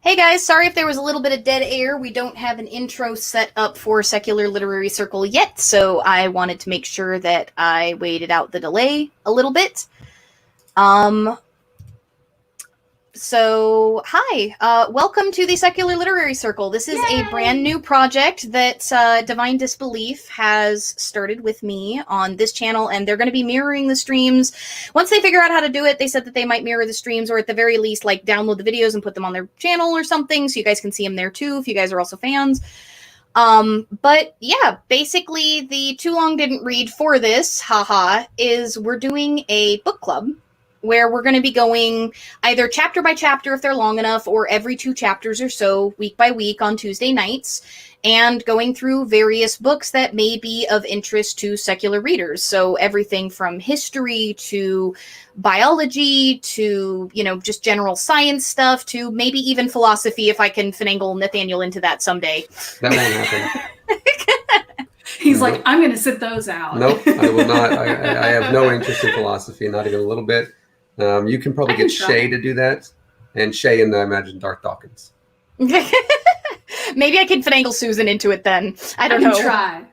Hey guys, sorry if there was a little bit of dead air. We don't have an intro set up for Secular Literary Circle yet, so I wanted to make sure that I waited out the delay a little bit. Hi, welcome to the Secular Literary Circle. This is a brand new project that Divine Disbelief has started with me on this channel, and they're going to be mirroring the streams. Once they figure out how to do it, they said that they might mirror the streams, or at the very least, like, download the videos and put them on their channel or something, so you guys can see them there too, if you guys are also fans. But yeah, basically, the Too Long Didn't Read for this, haha, is we're doing a book club where we're going to be going either chapter by chapter if they're long enough, or every 2 chapters or so, week by week on Tuesday nights, and going through various books that may be of interest to secular readers. So everything from history to biology to, just general science stuff to maybe even philosophy, if I can finagle Nathaniel into that someday. That won't happen. He's like, I'm going to sit those out. Nope, I will not. I have no interest in philosophy, not even a little bit. You can probably get Shay to do that, and Shay and I imagine Darth Dawkins. Maybe I can finagle Susan into it then. I don't know. Try.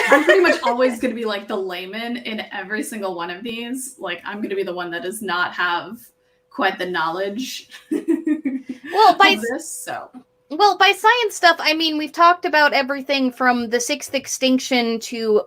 I'm pretty much always going to be like the layman in every single one of these. Like, I'm going to be the one that does not have quite the knowledge of this, so... Well, by science stuff, I mean, we've talked about everything from the Sixth Extinction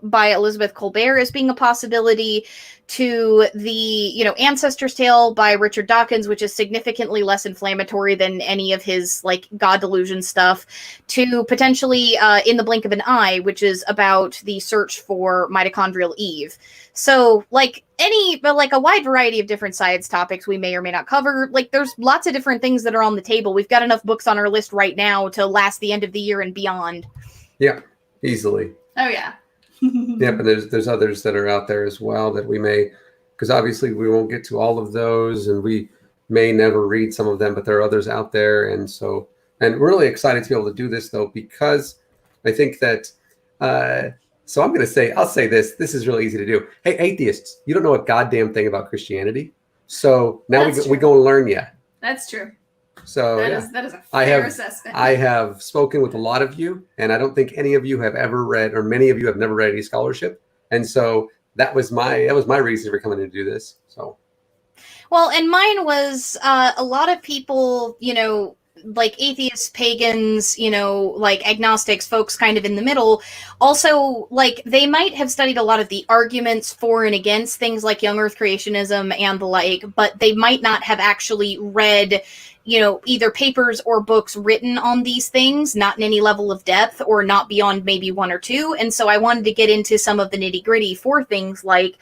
by Elizabeth Colbert as being a possibility, to the, Ancestor's Tale by Richard Dawkins, which is significantly less inflammatory than any of his, God delusion stuff, to potentially In the Blink of an Eye, which is about the search for mitochondrial Eve. So, a wide variety of different science topics we may or may not cover. There's lots of different things that are on the table. We've got enough books on our list right now to last the end of the year and beyond. Yeah, easily. Oh, yeah. Yeah, but there's others that are out there as well that we may, because obviously we won't get to all of those, and we may never read some of them, but there are others out there. And we're really excited to be able to do this, though, because I think that... So I'll say this. This is really easy to do. Hey, atheists, you don't know a goddamn thing about Christianity. So now we go and learn you. That's true. So that is a fair assessment. I have spoken with a lot of you, and I don't think any of you have ever read, or many of you have never read any scholarship. And so that was my reason for coming to do this. So. Well, and mine was a lot of people, atheists, pagans, agnostics, folks kind of in the middle. Also, they might have studied a lot of the arguments for and against things like young earth creationism and the like, but they might not have actually read, either papers or books written on these things, not in any level of depth or not beyond maybe 1 or 2. And so I wanted to get into some of the nitty gritty for things like,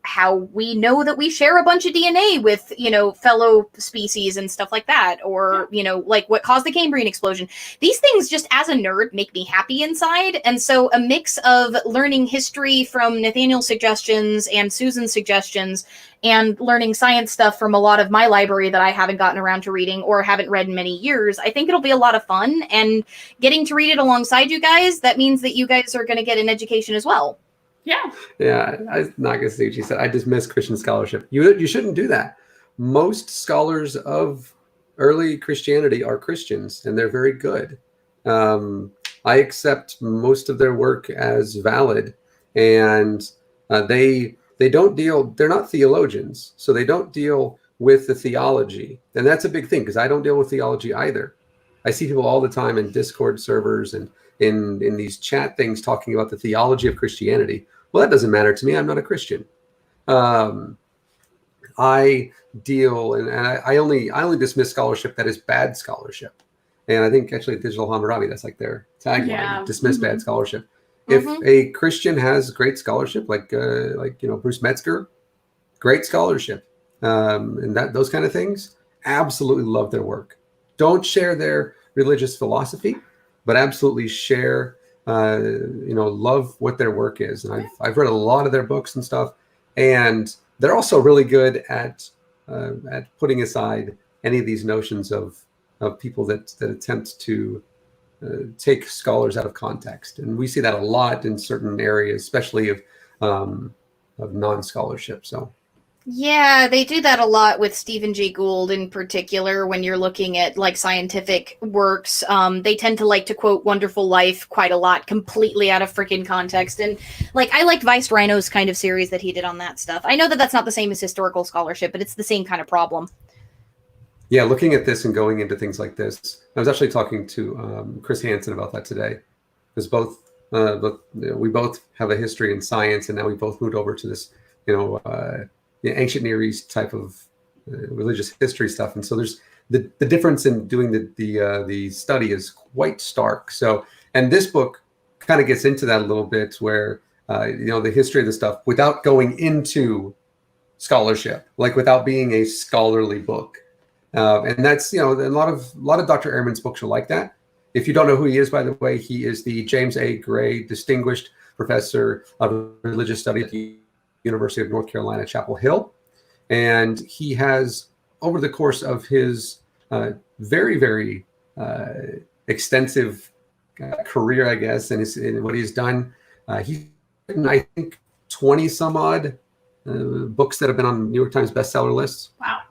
how we know that we share a bunch of DNA with, fellow species and stuff like that, or, what caused the Cambrian explosion. These things, just as a nerd, make me happy inside. And so a mix of learning history from Nathaniel's suggestions and Susan's suggestions, and learning science stuff from a lot of my library that I haven't gotten around to reading or haven't read in many years, I think it'll be a lot of fun. And getting to read it alongside you guys, that means that you guys are going to get an education as well. Yeah. Yeah, I'm not going to say what she said. I dismiss Christian scholarship. You shouldn't do that. Most scholars of early Christianity are Christians, and they're very good. I accept most of their work as valid, and they're not theologians, so they don't deal with the theology. And that's a big thing, because I don't deal with theology either. I see people all the time in Discord servers and in these chat things talking about the theology of Christianity. Well, that doesn't matter to me. I'm not a Christian. I deal, and I only dismiss scholarship that is bad scholarship. And I think actually Digital Hammurabi, that's like their tagline, dismiss bad scholarship. If a Christian has great scholarship, like Bruce Metzger, great scholarship, and those kind of things, absolutely love their work. Don't share their religious philosophy, but absolutely share, love what their work is. And I've read a lot of their books and stuff, and they're also really good at putting aside any of these notions of people that attempt to take scholars out of context. And we see that a lot in certain areas, especially of non-scholarship. So Yeah, they do that a lot with Stephen Jay Gould in particular when you're looking at like scientific works. They tend to like to quote Wonderful Life quite a lot, completely out of freaking context. And like, I liked Vice Rhino's kind of series that he did on that stuff. I know that that's not the same as historical scholarship, but it's the same kind of problem. Yeah, looking at this and going into things like this, I was actually talking to Chris Hansen about that today, because we both have a history in science, and now we both moved over to this, ancient Near East type of religious history stuff, and so there's the difference in doing the study is quite stark. So, and this book kind of gets into that a little bit, where the history of the stuff without going into scholarship, like without being a scholarly book. And that's, a lot of Dr. Ehrman's books are like that. If you don't know who he is, by the way, he is the James A. Gray Distinguished Professor of Religious Studies at the University of North Carolina, Chapel Hill. And he has, over the course of his very, very extensive career, I guess, and what he's done, he's written, I think, 20 some odd books that have been on New York Times bestseller lists. Wow.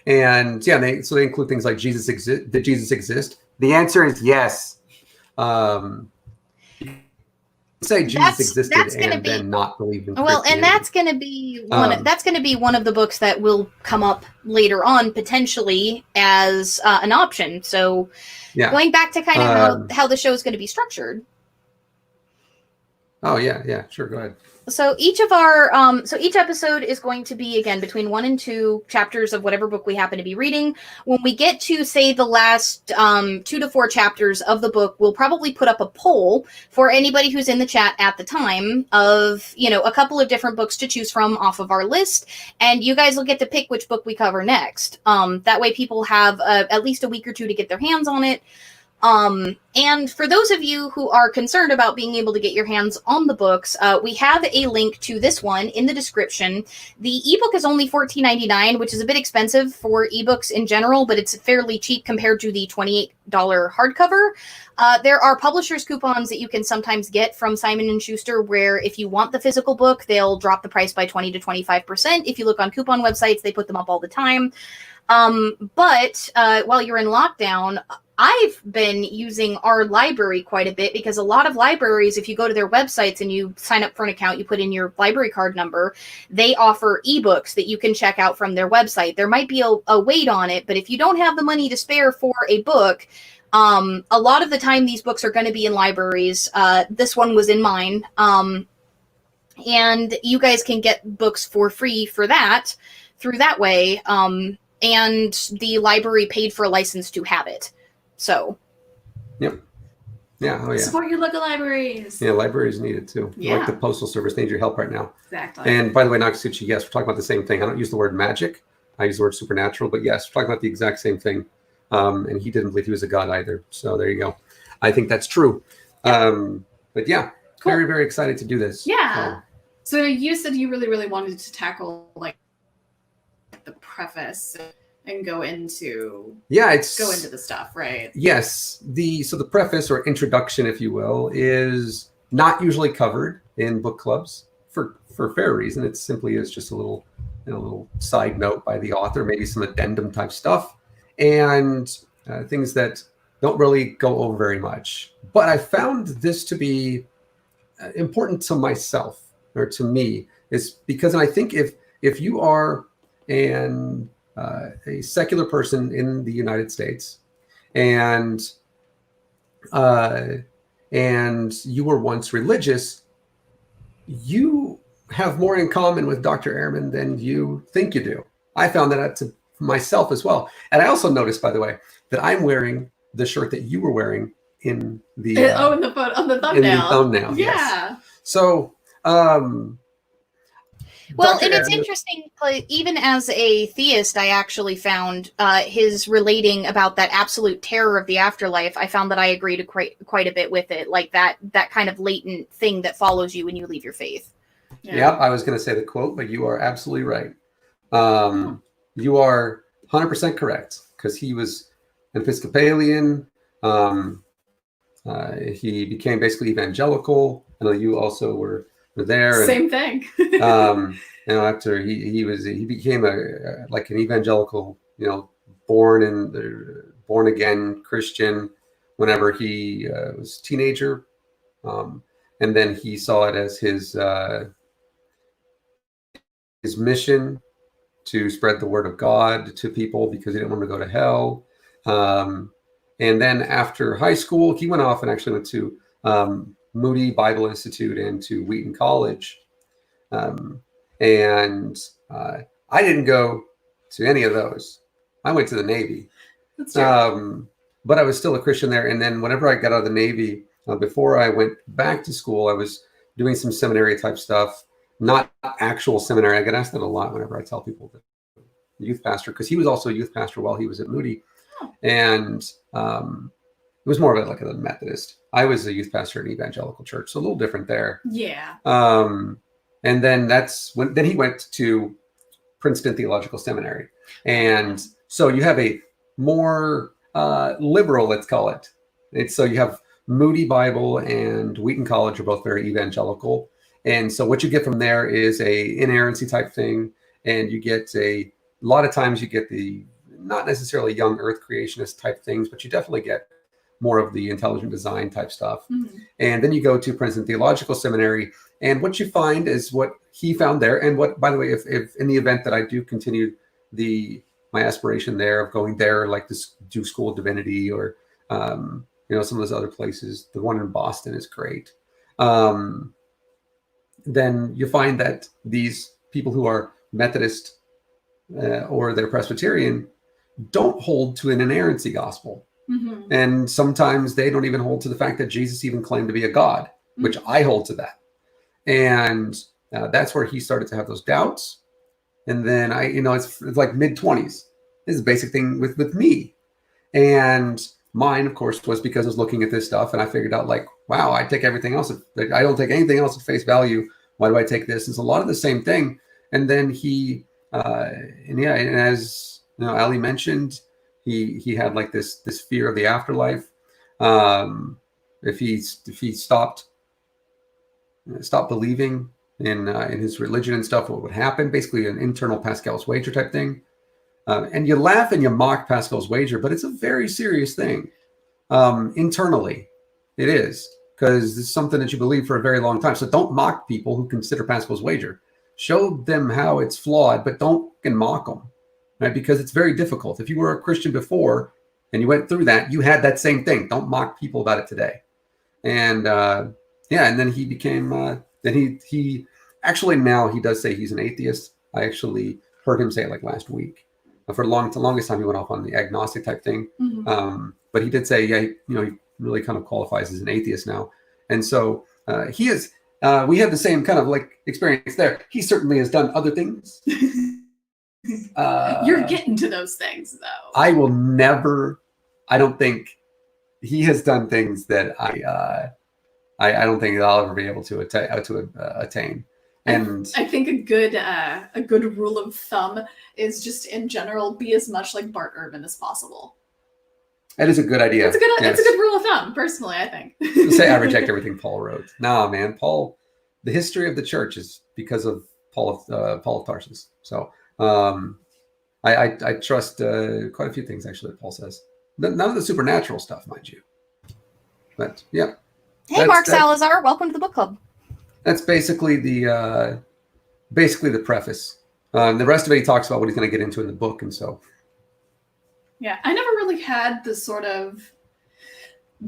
And yeah, they include things like Did Jesus exist? The answer is yes. Say Jesus existed and then not believe in Christianity. And that's going to be one of the books that will come up later on potentially as an option. So going back to kind of how the show is going to be structured. Oh yeah, sure, go ahead. So each episode is going to be, again, between 1 and 2 chapters of whatever book we happen to be reading. When we get to, say, the last 2 to 4 chapters of the book, we'll probably put up a poll for anybody who's in the chat at the time of, a couple of different books to choose from off of our list. And you guys will get to pick which book we cover next. That way people have at least a week or 2 to get their hands on it. And for those of you who are concerned about being able to get your hands on the books, we have a link to this one in the description. The ebook is only $14.99, which is a bit expensive for ebooks in general, but it's fairly cheap compared to the $28 hardcover. There are publishers' coupons that you can sometimes get from Simon & Schuster, where if you want the physical book, they'll drop the price by 20 to 25%. If you look on coupon websites, they put them up all the time. But while you're in lockdown, I've been using our library quite a bit, because a lot of libraries, if you go to their websites and you sign up for an account, you put in your library card number, they offer ebooks that you can check out from their website. There might be a wait on it, but if you don't have the money to spare for a book, a lot of the time these books are going to be in libraries. This one was in mine. And you guys can get books for free for that through that way. And the library paid for a license to have it. So. Yep. Yeah. Oh, yeah. Support your local libraries. Yeah, libraries need it too. Yeah. Like the Postal Service needs your help right now. Exactly. And by the way, Nakasuchi, yes, we're talking about the same thing. I don't use the word magic. I use the word supernatural. But yes, we're talking about the exact same thing. And he didn't believe he was a god either. So there you go. I think that's true. But yeah, cool. Very, very excited to do this. Yeah. So you said you really, really wanted to tackle like the preface and go into the stuff, right? Yes. So the preface, or introduction, if you will, is not usually covered in book clubs for fair reason. It simply is just a little side note by the author, maybe some addendum type stuff, and things that don't really go over very much. But I found this to be important to myself, or to me, is because, and I think if you are a secular person in the United States, and you were once religious, you have more in common with Dr. Ehrman than you think you do. I found that out to myself as well. And I also noticed, by the way, that I'm wearing the shirt that you were wearing in the on the thumbnail. In the thumbnail, yeah. Yes. So well, and it's interesting, even as a theist, I actually found his relating about that absolute terror of the afterlife. I found that I agreed quite a bit with it, like that kind of latent thing that follows you when you leave your faith. Yeah, I was going to say the quote, but you are absolutely right. You are 100% correct, because he was an Episcopalian. He became basically evangelical. I know you also were there. Same thing. After he became like an evangelical, born again Christian whenever he was a teenager, and then he saw it as his mission to spread the word of God to people because he didn't want to go to hell. And then after high school, he went off and actually went to Moody Bible Institute and to Wheaton College. And I didn't go to any of those. I went to the Navy. That's true. But I was still a Christian there. And then whenever I got out of the Navy, before I went back to school, I was doing some seminary type stuff, not actual seminary. I get asked that a lot whenever I tell people that youth pastor, because he was also a youth pastor while he was at Moody. Oh. And it was more of like a Methodist. I was a youth pastor at an evangelical church, so a little different there. Yeah. And then then he went to Princeton Theological Seminary. And so you have a more liberal, let's call it. So you have Moody Bible and Wheaton College are both very evangelical. And so what you get from there is a inerrancy type thing. And you get a lot of times you get the not necessarily young earth creationist type things, but you definitely get more of the intelligent design type stuff. Mm-hmm. And then you go to Princeton Theological Seminary. And what you find is what he found there. And what, by the way, if in the event that I do continue my aspiration there of going there, like this do School of Divinity or, some of those other places, the one in Boston is great. Then you find that these people who are Methodist or they're Presbyterian don't hold to an inerrancy gospel. Mm-hmm. And sometimes they don't even hold to the fact that Jesus even claimed to be a God, mm-hmm. which I hold to that. And that's where he started to have those doubts. And then it's like mid-20s. This is a basic thing with me. And mine, of course, was because I was looking at this stuff and I figured out like, wow, I take everything else. I don't take anything else at face value. Why do I take this? It's a lot of the same thing. And then and as Ali mentioned, he had like this fear of the afterlife. If he stopped believing in his religion and stuff, what would happen? Basically, an internal Pascal's wager type thing. And you laugh and you mock Pascal's wager, but it's a very serious thing. Internally, it is, because it's something that you believe for a very long time. So don't mock people who consider Pascal's wager. Show them how it's flawed, but don't mock them, right? Because it's very difficult. If you were a Christian before and you went through that, you had that same thing. Don't mock people about it today. And and then he became. Then he actually now he does say he's an atheist. I actually heard him say it like last week. For the longest time, he went off on the agnostic type thing. Mm-hmm. But he did say, he really kind of qualifies as an atheist now. And so he is. We have the same kind of like experience there. He certainly has done other things. You're getting to those things, though. I will never. I don't think he has done things that I don't think I'll ever be able to attain. And I think a good rule of thumb is just in general be as much like Bart Ehrman as possible. That is a good idea. It's a good rule of thumb, personally, I think. Say I reject everything Paul wrote. Nah, man, Paul. The history of the church is because of Paul of Tarsus. So I trust quite a few things actually that Paul says. None of the supernatural stuff, mind you. But yeah. Hey, Mark Salazar, welcome to the book club. That's basically the preface. The rest of it, he talks about what he's going to get into in the book, and so. Yeah, I never really had the sort of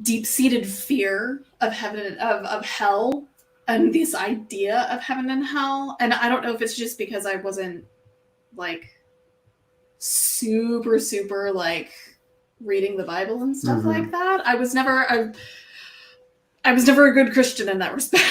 deep-seated fear of heaven, of hell, and this idea of heaven and hell. And I don't know if it's just because I wasn't like super like reading the Bible and stuff mm-hmm. like that. I was never a good Christian in that respect.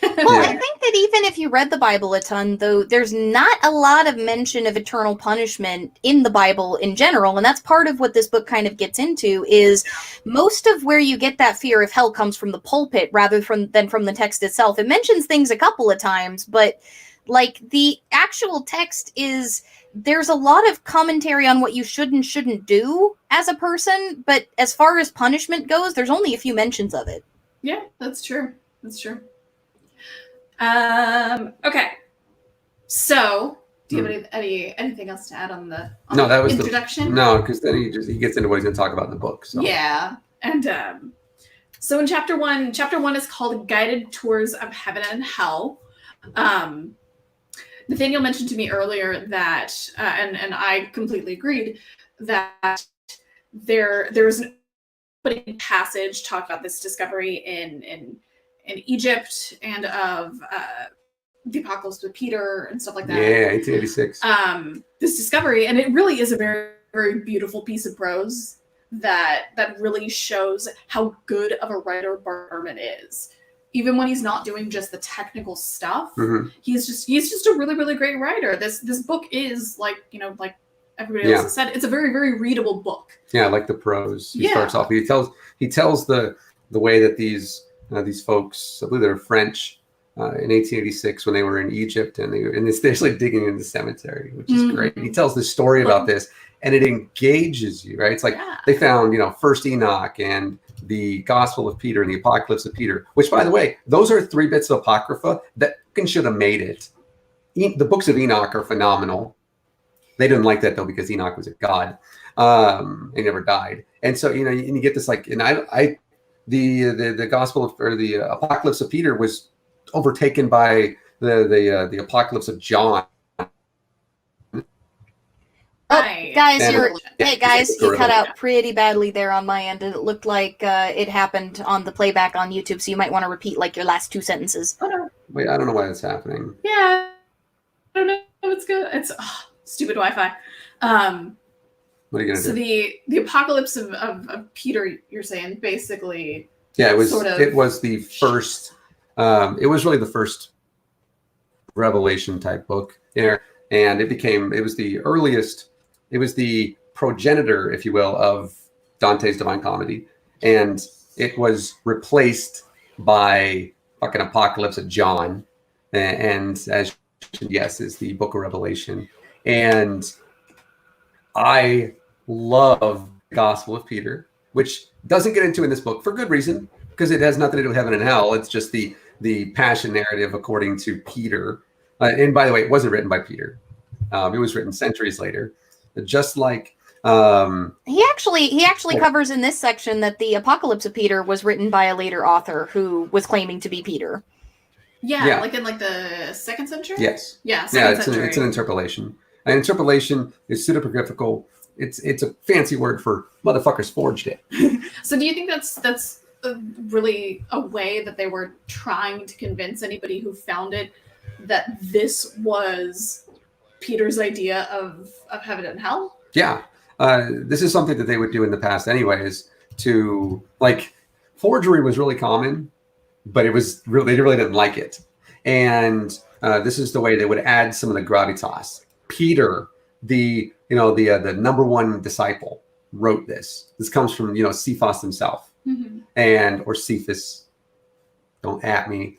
Well, I think that even if you read the Bible a ton, though, there's not a lot of mention of eternal punishment in the Bible in general, and that's part of what this book kind of gets into, is most of where you get that fear of hell comes from the pulpit rather than from the text itself. It mentions things a couple of times, but like the actual text there's a lot of commentary on what you should and shouldn't do as a person, but as far as punishment goes, there's only a few mentions of it. Yeah, that's true. That's true. Okay. So, do you have anything else to add on the that was introduction? No, because then he gets into what he's going to talk about in the book. So. Yeah, and so in chapter one is called Guided Tours of Heaven and Hell. Nathaniel mentioned to me earlier that, and I completely agreed, that there was an opening passage talk about this discovery in Egypt and of the Apocalypse with Peter and stuff like that. Yeah, 1886. This discovery, and it really is a very, very beautiful piece of prose that really shows how good of a writer Bart Ehrman is. Even when he's not doing just the technical stuff, he's just a really, really great writer. This book is like everybody else has said, it's a very, very readable book. Yeah, I like the prose. He starts off. He tells the way that these folks, I believe they're French, in 1886 when they were in Egypt, and they're actually digging in the cemetery, which is great. And he tells this story about this, and it engages you, right? It's like they found, first Enoch and the Gospel of Peter and the Apocalypse of Peter, which, by the way, those are 3 bits of Apocrypha that should have made it. The books of Enoch are phenomenal. They didn't like that though, because Enoch was a god. He never died. And so, and you get this the Gospel of, or the Apocalypse of Peter was overtaken by the Apocalypse of John. Guys, you cut out pretty badly there on my end. It looked like it happened on the playback on YouTube, so you might want to repeat your last 2 sentences. Wait, I don't know why that's happening. Yeah, I don't know. It's good. It's stupid Wi-Fi. What are you gonna do? So the Apocalypse of Peter, you're saying, basically. Yeah, it was. It was the first. It was really the first Revelation type book there, and it was the earliest. It was the progenitor, if you will, of Dante's Divine Comedy, and it was replaced by fucking Apocalypse of John, and as yes, is the Book of Revelation, and I love the Gospel of Peter, which doesn't get into in this book for good reason, because it has nothing to do with heaven and hell. It's just the passion narrative according to Peter, and by the way, it wasn't written by Peter. It was written centuries later. Just like he actually covers in this section that the Apocalypse of Peter was written by a later author who was claiming to be Peter. Yeah. Like in the 2nd century. Yes. Yeah. It's an interpolation. An interpolation is pseudepigraphical. It's a fancy word for motherfuckers forged it. So do you think that's really a way that they were trying to convince anybody who found it that this was Peter's idea of heaven and hell? Yeah. This is something that they would do in the past anyways, to forgery was really common, but it was really, they really didn't like it. And this is the way they would add some of the gravitas. Peter, the number 1 disciple, wrote this. This comes from, Cephas himself, or Cephas, don't at me.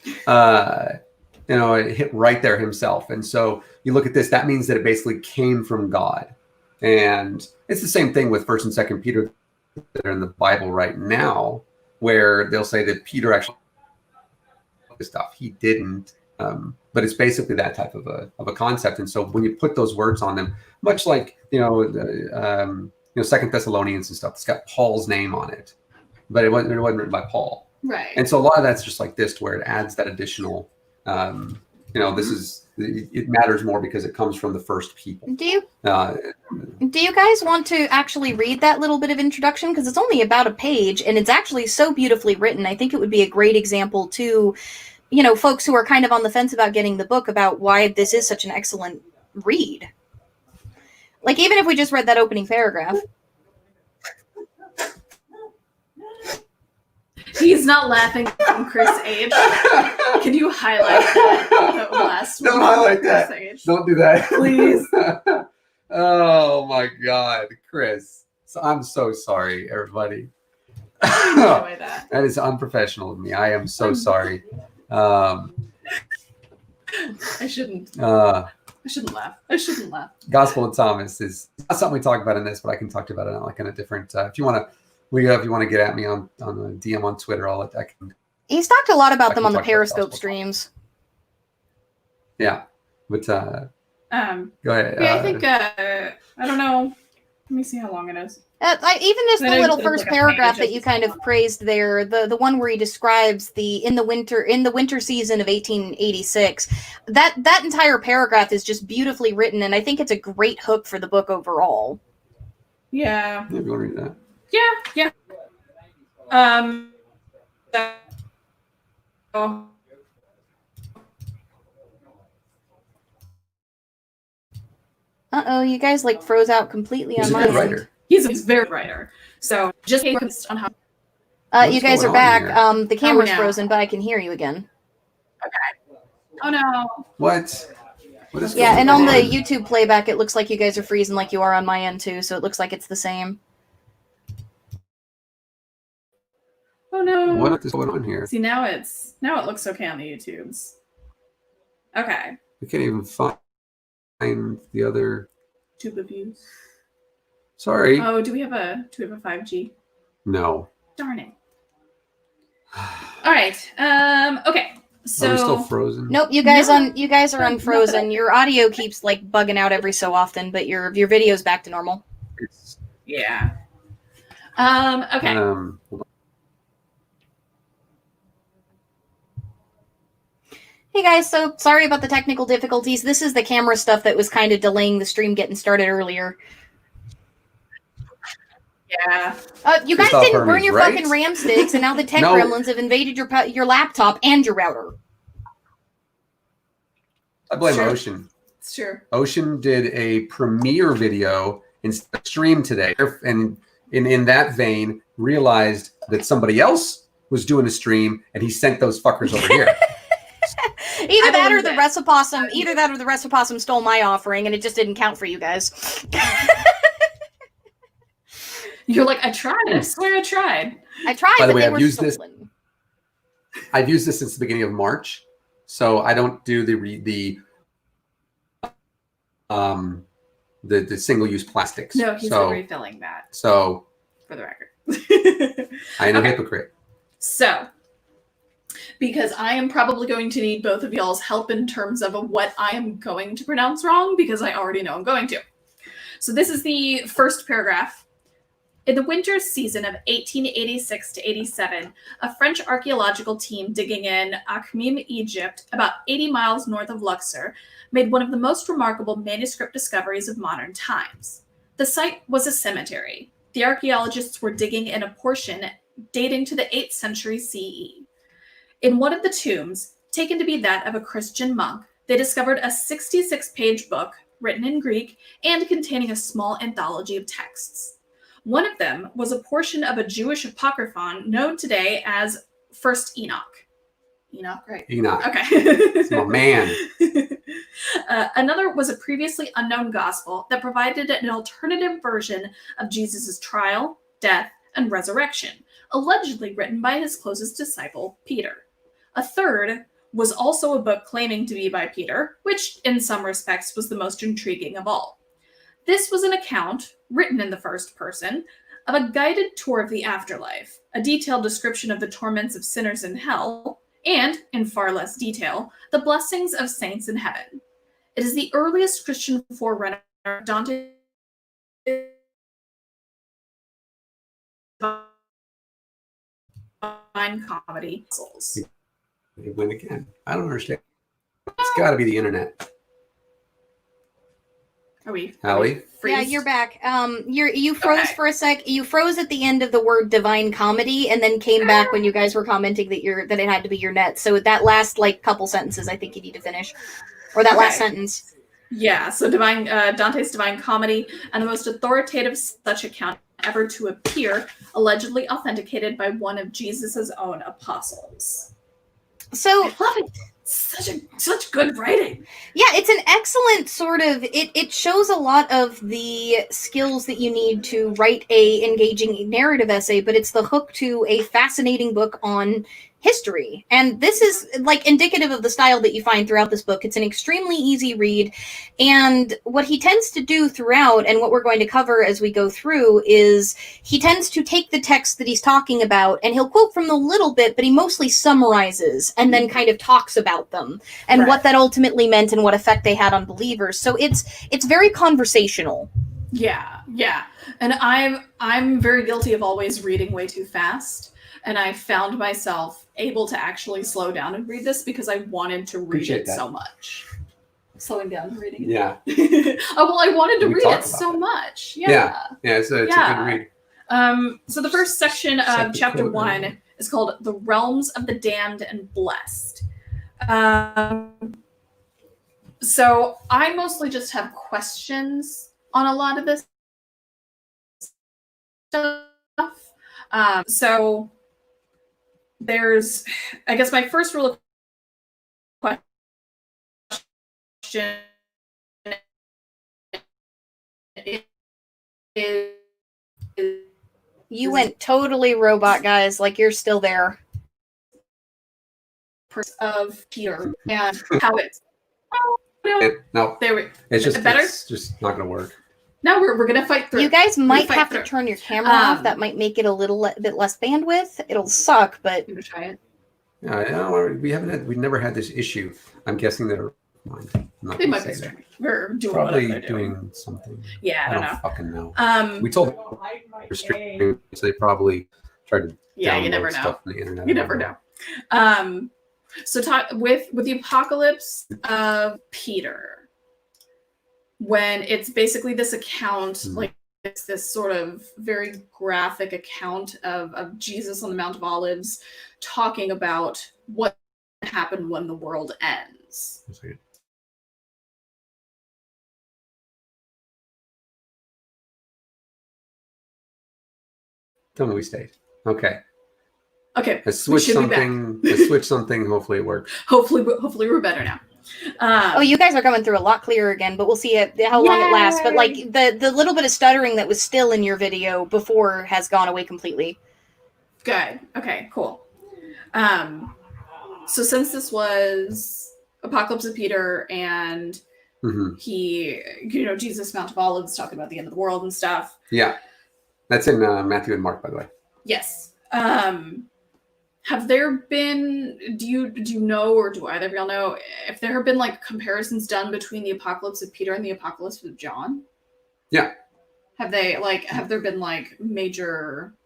It hit right there himself. And so you look at this, that means that it basically came from God. And it's the same thing with 1st and 2nd Peter that are in the Bible right now, where they'll say that Peter actually stuff. He didn't. But it's basically that type of a concept. And so when you put those words on them, much like, 2nd Thessalonians and stuff, it's got Paul's name on it, but it wasn't written by Paul. Right. And so a lot of that's just like this, to where it adds that additional, it matters more because it comes from the first people. Do you guys want to actually read that little bit of introduction? Because it's only about a page, and it's actually so beautifully written. I think it would be a great example to, folks who are kind of on the fence about getting the book, about why this is such an excellent read. Even if we just read that opening paragraph. He's not laughing from Chris H. Can you highlight that last one? Don't highlight that. Don't do that. Please. Oh my God, Chris. So I'm so sorry, everybody. Enjoy that. That is unprofessional of me. I am so sorry. I shouldn't laugh. I shouldn't laugh. Gospel of Thomas is not something we talk about in this, but I can talk about it in a different. If you want to get at me on the DM on Twitter, I can. He's talked a lot about them on the Periscope streams. Yeah, but go ahead. Yeah, I think I don't know. Let me see how long it is. Even just the little first paragraph that you kind of praised there, the one where he describes in the winter season of 1886, that entire paragraph is just beautifully written, and I think it's a great hook for the book overall. Yeah. Maybe we'll read that. Yeah. You guys like froze out completely on my end. He's a very writer. So just focused on how. You guys are back. The camera's frozen, but I can hear you again. Okay. Oh no. What? What is and on the YouTube playback, it looks like you guys are freezing like you are on my end too. So it looks like it's the same. Oh no. What is going on here? See, now it looks okay on the YouTubes. Okay. We can't even find the other tube of views. Sorry. Oh, do we have a 5G? No. Darn it. All right. Okay. So are we still frozen? Nope, you guys are unfrozen. Your audio keeps like bugging out every so often, but your video's back to normal. Yeah. Okay. Hold on. Hey guys, so sorry about the technical difficulties. This is the camera stuff that was kind of delaying the stream getting started earlier. Yeah. You guys didn't burn your fucking RAM sticks, and now the tech gremlins have invaded your laptop and your router. I blame Ocean. It's true. Ocean did a premiere video in stream today, and in that vein, realized that somebody else was doing a stream, and he sent those fuckers over here. Either that or the Recipossum stole my offering, and it just didn't count for you guys. You're like, I tried. I swear I tried. I tried. By the way, I've used this since the beginning of March, so I don't do the single-use plastics. No, he's refilling that. So, for the record, I am a hypocrite. So, because I am probably going to need both of y'all's help in terms of what I am going to pronounce wrong, because I already know I'm going to. So this is the first paragraph. In the winter season of 1886 to 87, a French archaeological team digging in Akhmim, Egypt, about 80 miles north of Luxor, made one of the most remarkable manuscript discoveries of modern times. The site was a cemetery. The archaeologists were digging in a portion dating to the 8th century CE. In one of the tombs, taken to be that of a Christian monk, they discovered a 66-page book written in Greek and containing a small anthology of texts. One of them was a portion of a Jewish Apocryphon known today as First Enoch. Enoch, right? Enoch. Okay. It's my man. Another was a previously unknown gospel that provided an alternative version of Jesus' trial, death, and resurrection, allegedly written by his closest disciple, Peter. A third was also a book claiming to be by Peter, which in some respects was the most intriguing of all. This was an account, written in the first person, of a guided tour of the afterlife, a detailed description of the torments of sinners in hell, and, in far less detail, the blessings of saints in heaven. It is the earliest Christian forerunner of Dante's Divine Comedy. It went again. I don't understand. It's got to be the internet. Are we? Hallie? Yeah, you're back. You froze for a sec. You froze at the end of the word Divine Comedy, and then came back when you guys were commenting that it had to be your net. So that last couple sentences, I think you need to finish, or that last sentence. Yeah. So Dante's Divine Comedy, and the most authoritative such account ever to appear, allegedly authenticated by one of Jesus's own apostles. So I love it. Such good writing. Yeah, it's an excellent sort of it shows a lot of the skills that you need to write a engaging narrative essay, but it's the hook to a fascinating book on history. And this is like indicative of the style that you find throughout this book. It's an extremely easy read. And what he tends to do throughout, and what we're going to cover as we go through, is he tends to take the text that he's talking about and he'll quote from them a little bit, but he mostly summarizes and then kind of talks about them and what that ultimately meant and what effect they had on believers. So it's very conversational. Yeah. And I'm very guilty of always reading way too fast. And I found myself able to actually slow down and read this because I wanted to read it so much. Slowing down reading it. Yeah. Oh, well, I wanted to read it so much. Yeah. It's a good read. So the first section of chapter 1 is called The Realms of the Damned and Blessed. So I mostly just have questions on a lot of this stuff. So there's, I guess my first rule of question is you went totally robot, guys. Like you're still there. Of Peter and how it's. No, it's just better. It's just not going to work. No, we're going to fight through. You guys might have to turn your camera off. That might make it a little bit less bandwidth. It'll suck, but I'm gonna try it. Yeah, we've never had this issue. I'm guessing they're mine. They might be streaming. We're doing probably what they're doing something. Yeah, I don't know. Fucking know. We told them they're streaming, so they probably tried to. Yeah, you never know. Stuff from the internet. You never know. So talk with the apocalypse of Peter, when it's basically this account, like it's this sort of very graphic account of Jesus on the Mount of Olives talking about what happened when the world ends. Tell me we stayed. Okay. Okay. I switched something. Hopefully it works. Hopefully we're better now. You guys are coming through a lot clearer again, but we'll see how long it lasts. But like the little bit of stuttering that was still in your video before has gone away completely. Good. Okay, cool. So since this was Apocalypse of Peter and he, Jesus Mount of Olives talking about the end of the world and stuff. Yeah. That's in Matthew and Mark, by the way. Yes. Have there been, do you know, or do either of y'all know if there have been like comparisons done between the Apocalypse of Peter and the Apocalypse of John? Yeah. Have there been like major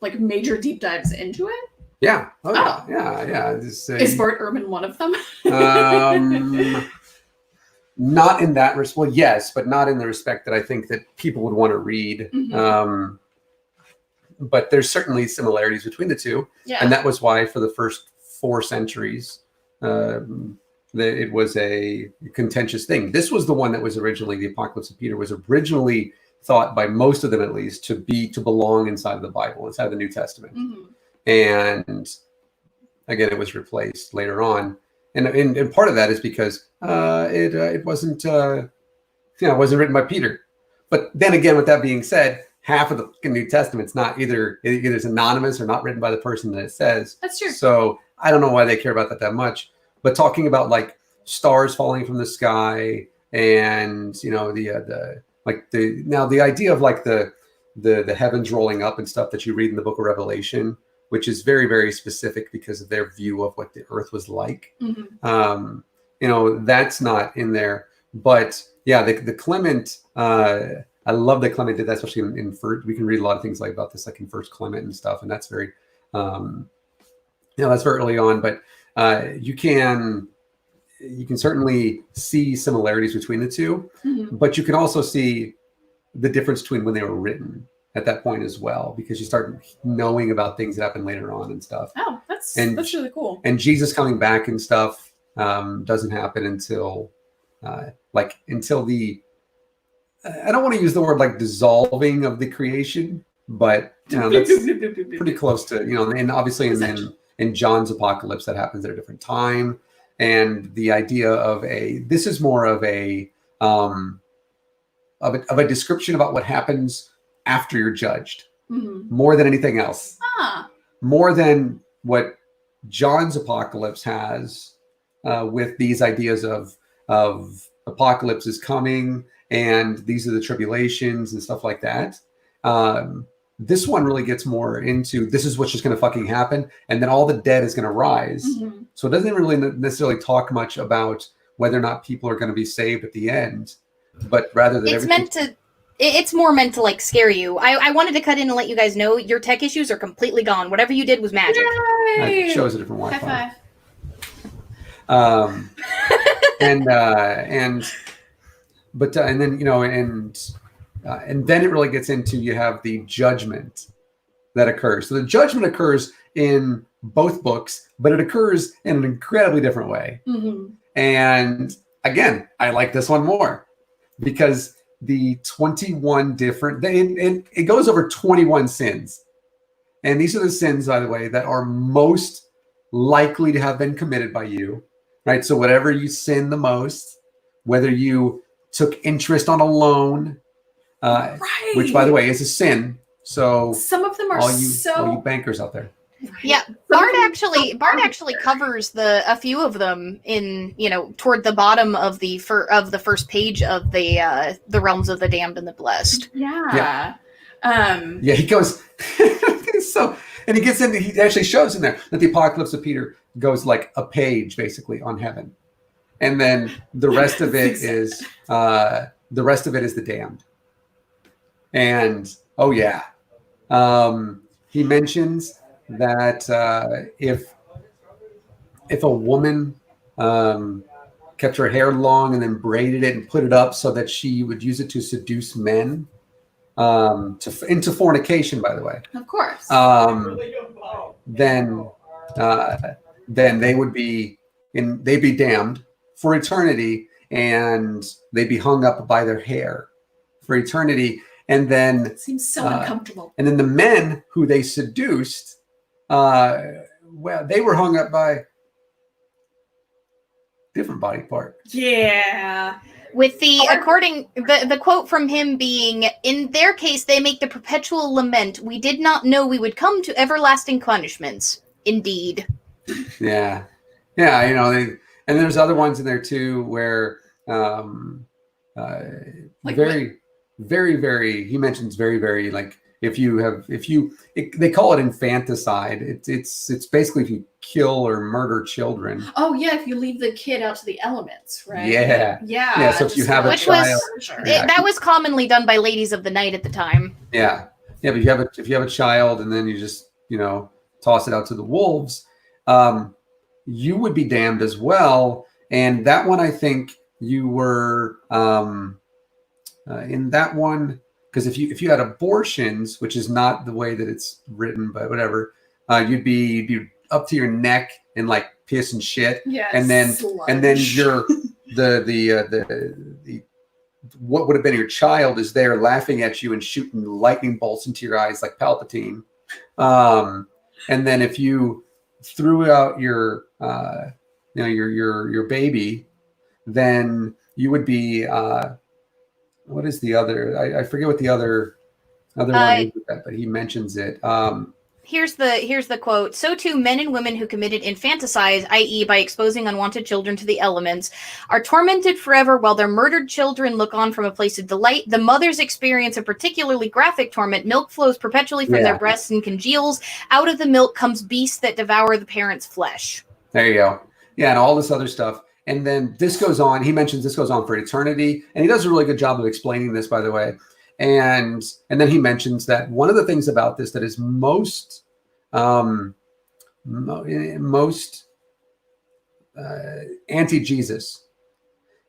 deep dives into it? Yeah. Yeah. Is Bart Ehrman one of them? Not in that respect. Well, yes, but not in the respect that I think that people would want to read. But there's certainly similarities between the two. Yeah. And that was why for the first 4 centuries, it was a contentious thing. This was the one that was originally, the Apocalypse of Peter was originally thought by most of them, at least, to belong inside the Bible, inside the New Testament. And again, it was replaced later on. And part of that is because it wasn't it wasn't written by Peter. But then again, with that being said, half of the New Testament's not either it's anonymous or not written by the person that it says. That's true. So I don't know why they care about that much. But talking about like stars falling from the sky and the idea of like the heavens rolling up and stuff that you read in the book of Revelation, which is very, very specific because of their view of what the earth was like. That's not in there. But yeah, the Clement, I love that Clement did that, especially in first. We can read a lot of things like about this, like in First Clement and stuff, and that's very, that's very early on. But you can certainly see similarities between the two, but you can also see the difference between when they were written at that point as well, because you start knowing about things that happen later on and stuff. Oh, that's really cool. And Jesus coming back and stuff doesn't happen until the. I don't want to use the word like dissolving of the creation, but that's pretty close to and obviously in John's apocalypse that happens at a different time, and the idea of this is more of a description about what happens after you're judged, more than anything else, more than what John's apocalypse has with these ideas of apocalypse is coming and these are the tribulations and stuff like that. This one really gets more into this is what's just going to fucking happen, and then all the dead is going to rise. Mm-hmm. So it doesn't really necessarily talk much about whether or not people are going to be saved at the end, but rather that it's more meant to like scare you. I wanted to cut in and let you guys know your tech issues are completely gone. Whatever you did was magic. It shows a different Wi-Fi. High five. And then, you know, and then it really gets into, you have the judgment that occurs. So the judgment occurs in both books, but it occurs in an incredibly different way. Mm-hmm. And again, I like this one more because the 21 different, it goes over 21 sins. And these are the sins, by the way, that are most likely to have been committed by you, right? So whatever you sin the most, whether you took interest on a loan, right. Which, by the way, is a sin. So some of them are all you bankers out there. Yeah, Bart actually covers a few of them in, you know, toward the bottom of the first page of the Realms of the Damned and the Blessed. Yeah. Yeah, he goes and he gets into, he actually shows in there that the Apocalypse of Peter goes like a page basically on heaven, and then the rest of it is the damned. And he mentions that if a woman kept her hair long and then braided it and put it up so that she would use it to seduce men into fornication, by the way, of course, then they'd be damned for eternity, and they'd be hung up by their hair for eternity. And then it seems so uncomfortable. And then the men who they seduced, they were hung up by different body part. Yeah. With the quote from him being, in their case, they make the perpetual lament, we did not know we would come to everlasting punishments. Indeed. Yeah. Yeah, you know, and there's other ones in there too where he mentions very, very, like, they call it infanticide. It's basically if you kill or murder children. Oh yeah, if you leave the kid out to the elements, right? Yeah. So if you have a child, that was commonly done by ladies of the night at the time. Yeah. But if you have a child and then you just, you know, toss it out to the wolves, you would be damned as well. And that one, I think you were in that one, because if you had abortions, which is not the way that it's written, but whatever, you'd be up to your neck in like piss and shit, and then you're the what would have been your child is there laughing at you and shooting lightning bolts into your eyes like Palpatine, and then if you threw out your your baby, then you would be what is the other? I forget what the other one is with that, but he mentions it. Here's the quote. So too, men and women who committed infanticide, i.e. by exposing unwanted children to the elements, are tormented forever while their murdered children look on from a place of delight. The mothers experience a particularly graphic torment. Milk flows perpetually from their breasts and congeals. Out of the milk comes beasts that devour the parents' flesh. There you go. Yeah, and all this other stuff. And then this goes on. He mentions this goes on for eternity. And he does a really good job of explaining this, by the way. And then he mentions that one of the things about this that is most anti-Jesus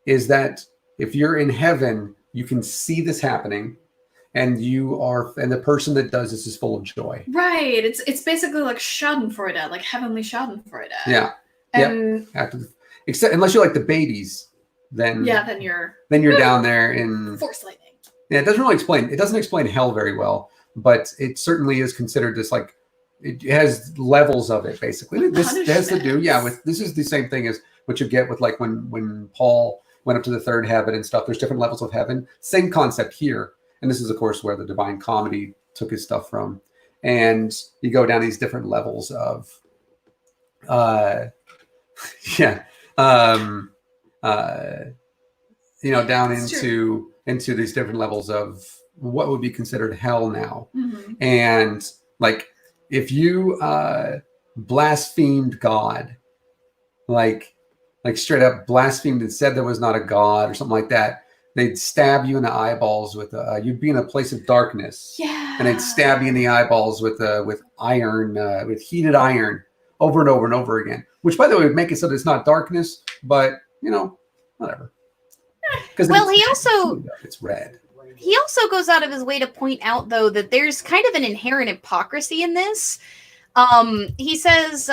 is that if you're in heaven, you can see this happening, and the person that does this is full of joy. Right. It's basically like Schadenfreude, like heavenly Schadenfreude. Yeah. And except unless you're like the babies, then you're down there in force lightning. Yeah, it doesn't explain hell very well, but it certainly is considered this, like, it has levels of it basically. This has to do with this is the same thing as what you get with like when Paul went up to the third heaven and stuff. There's different levels of heaven. Same concept here, and this is of course where the Divine Comedy took his stuff from. And you go down these different levels of yeah, down into these different levels of what would be considered hell now. And like, if you blasphemed God, like straight up blasphemed and said there was not a God or something like that, they'd stab you in the eyeballs with you'd be in a place of darkness, and they'd stab you in the eyeballs with iron, with heated iron, over and over and over again. Which, by the way, would make it so that it's not darkness, but whatever. Well, it's red. He also goes out of his way to point out, though, that there's kind of an inherent hypocrisy in this. He says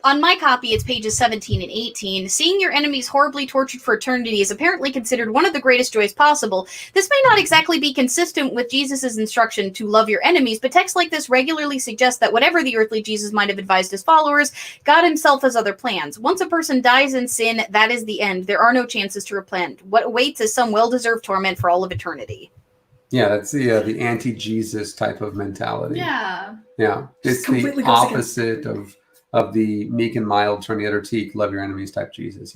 on my copy, it's pages 17 and 18. Seeing your enemies horribly tortured for eternity is apparently considered one of the greatest joys possible. This may not exactly be consistent with Jesus' instruction to love your enemies, but texts like this regularly suggest that whatever the earthly Jesus might have advised his followers, God himself has other plans. Once a person dies in sin, that is the end. There are no chances to repent. What awaits is some well-deserved torment for all of eternity. Yeah, that's the anti-Jesus type of mentality. Yeah. It's the opposite of the meek and mild, turn the other cheek, love your enemies type Jesus.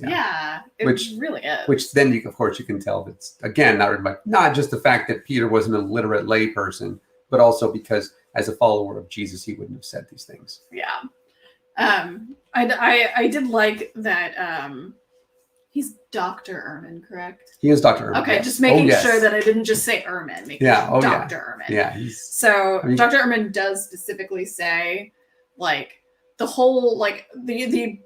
Which really is. Which then you can tell that's, again, not just the fact that Peter wasn't an illiterate lay person, but also because as a follower of Jesus, he wouldn't have said these things. Yeah. I did like that. He's Dr. Ehrman, correct? He is Dr. Ehrman. Okay, just making sure that I didn't just say Ehrman. Dr. Ehrman. Yeah. Dr. Ehrman does specifically say, like, the whole, like, the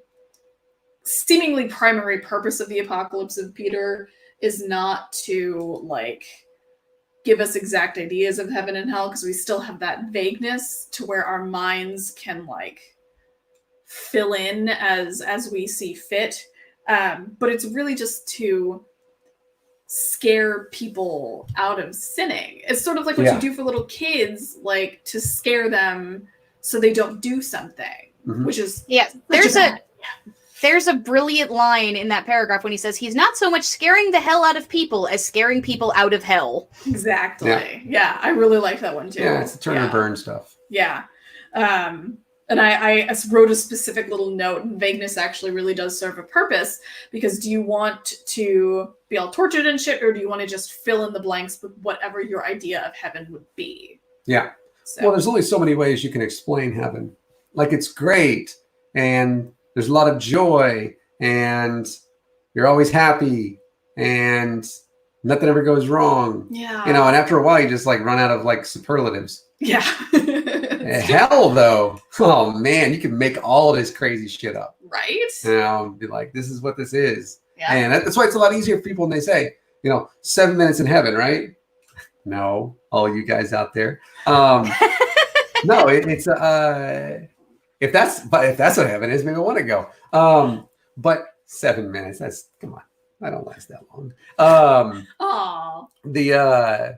seemingly primary purpose of the Apocalypse of Peter is not to, like, give us exact ideas of heaven and hell, because we still have that vagueness to where our minds can, like, fill in as we see fit. But it's really just to scare people out of sinning. It's sort of like what you do for little kids, like, to scare them so they don't do something. Which is there's a brilliant line in that paragraph when he says he's not so much scaring the hell out of people as scaring people out of hell. Exactly. Yeah, I really like that one too. Yeah, it's the Turner Burn stuff. Yeah. And I wrote a specific little note, and vagueness actually really does serve a purpose, because do you want to be all tortured and shit, or do you want to just fill in the blanks with whatever your idea of heaven would be? Yeah. Well, there's only so many ways you can explain heaven. Like, it's great, and there's a lot of joy, and you're always happy, and nothing ever goes wrong. Yeah. And after a while, you just, like, run out of, like, superlatives. Yeah. Hell, though. Oh, man, you can make all of this crazy shit up. Right? Be like, this is what this is. Yeah. And that's why it's a lot easier for people when they say, 7 minutes in heaven, right? No, all you guys out there. No, it's if that's what heaven is, maybe I want to go. But 7 minutes, come on, I don't last that long. The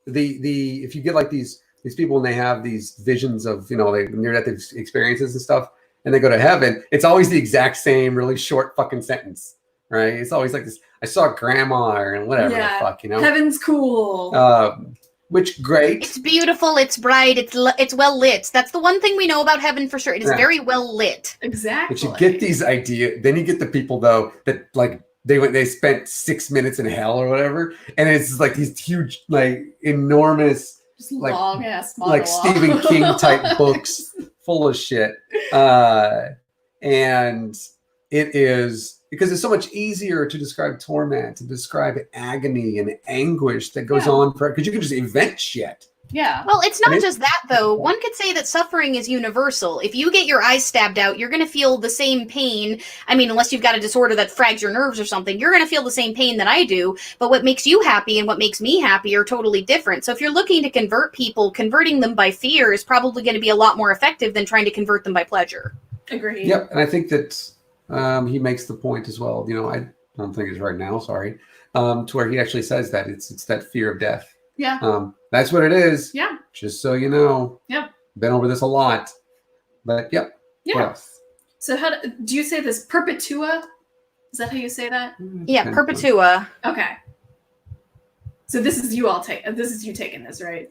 if you get like these people and they have these visions of near-death experiences and stuff, and they go to heaven, it's always the exact same really short fucking sentence, right? It's always like this: I saw grandma or whatever the fuck, Heaven's cool. Which great. It's beautiful. It's bright. It's well lit. That's the one thing we know about heaven for sure. It is very well lit. Exactly. But you get these ideas. Then you get the people though that like they spent 6 minutes in hell or whatever, and it's like these huge, like enormous, just like long ass like Stephen King type books full of shit. And it is. Because it's so much easier to describe torment, to describe agony and anguish that goes on because you can just invent shit. Yeah. Well, it's not just that, though. One could say that suffering is universal. If you get your eyes stabbed out, you're going to feel the same pain. I mean, unless you've got a disorder that frags your nerves or something, you're going to feel the same pain that I do. But what makes you happy and what makes me happy are totally different. So if you're looking to convert people, converting them by fear is probably going to be a lot more effective than trying to convert them by pleasure. Agreed. Yep. And I think that he makes the point as well. I don't think it's right now. Sorry. To where he actually says that it's that fear of death. Yeah. That's what it is. Yeah. Just so you know. Yep. Been over this a lot. But yep. Yeah. What else? So do you say this perpetua? Is that how you say that? Yeah, perpetua. Okay. So this is you taking this, right?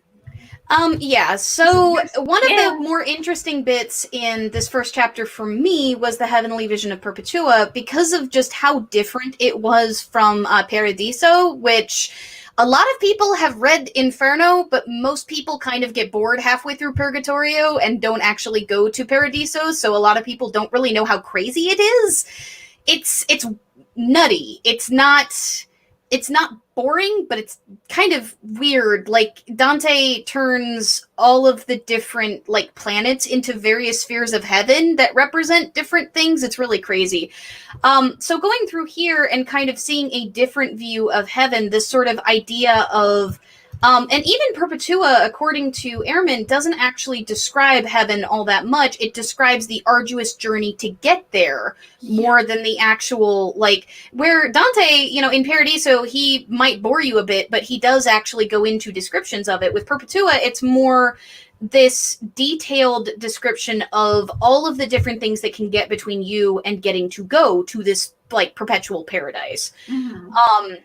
Yeah, so one of the more interesting bits in this first chapter for me was the heavenly vision of Perpetua, because of just how different it was from Paradiso, which a lot of people have read Inferno, but most people kind of get bored halfway through Purgatorio and don't actually go to Paradiso, so a lot of people don't really know how crazy it is. It's nutty. It's not boring, but it's kind of weird. Like, Dante turns all of the different, like, planets into various spheres of heaven that represent different things. It's really crazy. So going through here and kind of seeing a different view of heaven, this sort of idea of and even Perpetua, according to Ehrman, doesn't actually describe heaven all that much. It describes the arduous journey to get there more than the actual, like, where Dante, in Paradiso, he might bore you a bit, but he does actually go into descriptions of it. With Perpetua, it's more this detailed description of all of the different things that can get between you and getting to go to this, like, perpetual paradise. Mm-hmm.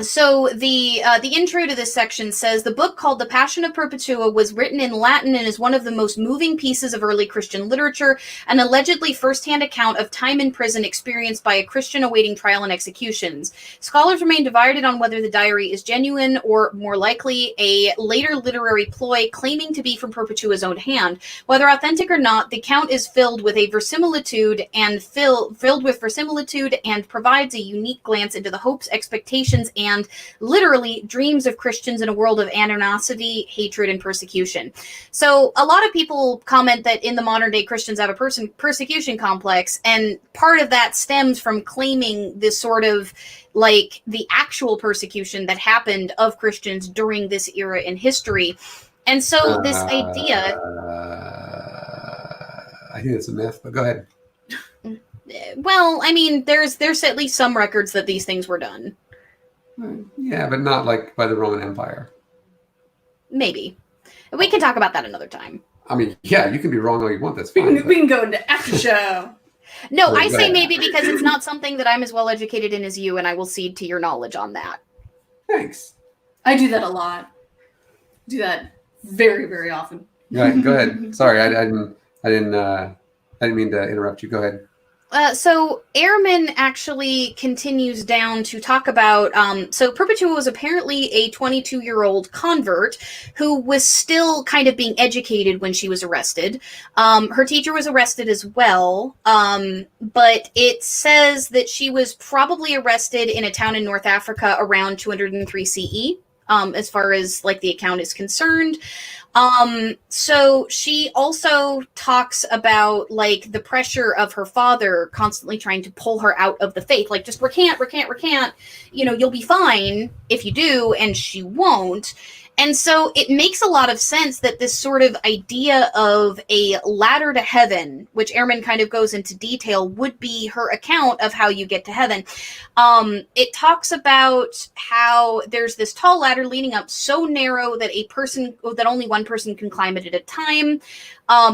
So the intro to this section says, the book called The Passion of Perpetua was written in Latin and is one of the most moving pieces of early Christian literature, an allegedly first-hand account of time in prison experienced by a Christian awaiting trial and executions. Scholars remain divided on whether the diary is genuine or, more likely, a later literary ploy claiming to be from Perpetua's own hand. Whether authentic or not, the account is filled with verisimilitude and provides a unique glance into the hopes, expectations, and literally dreams of Christians in a world of animosity, hatred, and persecution. So a lot of people comment that in the modern day Christians have a persecution complex, and part of that stems from claiming this sort of, like, the actual persecution that happened of Christians during this era in history. And so this idea... I think it's a myth, but go ahead. Well, I mean, there's at least some records that these things were done. Yeah, but not like by the Roman Empire. Maybe. We can talk about that another time. I mean, yeah, you can be wrong all you want. That's fine. We can go into after show. No, I say maybe because it's not something that I'm as well educated in as you, and I will cede to your knowledge on that. Thanks. I do that a lot. Do that very, very often. Go ahead. Sorry, I didn't mean to interrupt you. Go ahead. So Ehrman actually continues down to talk about, so Perpetua was apparently a 22-year-old convert who was still kind of being educated when she was arrested. Her teacher was arrested as well, but it says that she was probably arrested in a town in North Africa around 203 CE, as far as, like, the account is concerned. So she also talks about, like, the pressure of her father constantly trying to pull her out of the faith. Like, just recant. You'll be fine if you do, and she won't. And so it makes a lot of sense that this sort of idea of a ladder to heaven, which Ehrman kind of goes into detail, would be her account of how you get to heaven. It talks about how there's this tall ladder leading up so narrow that only one person can climb it at a time.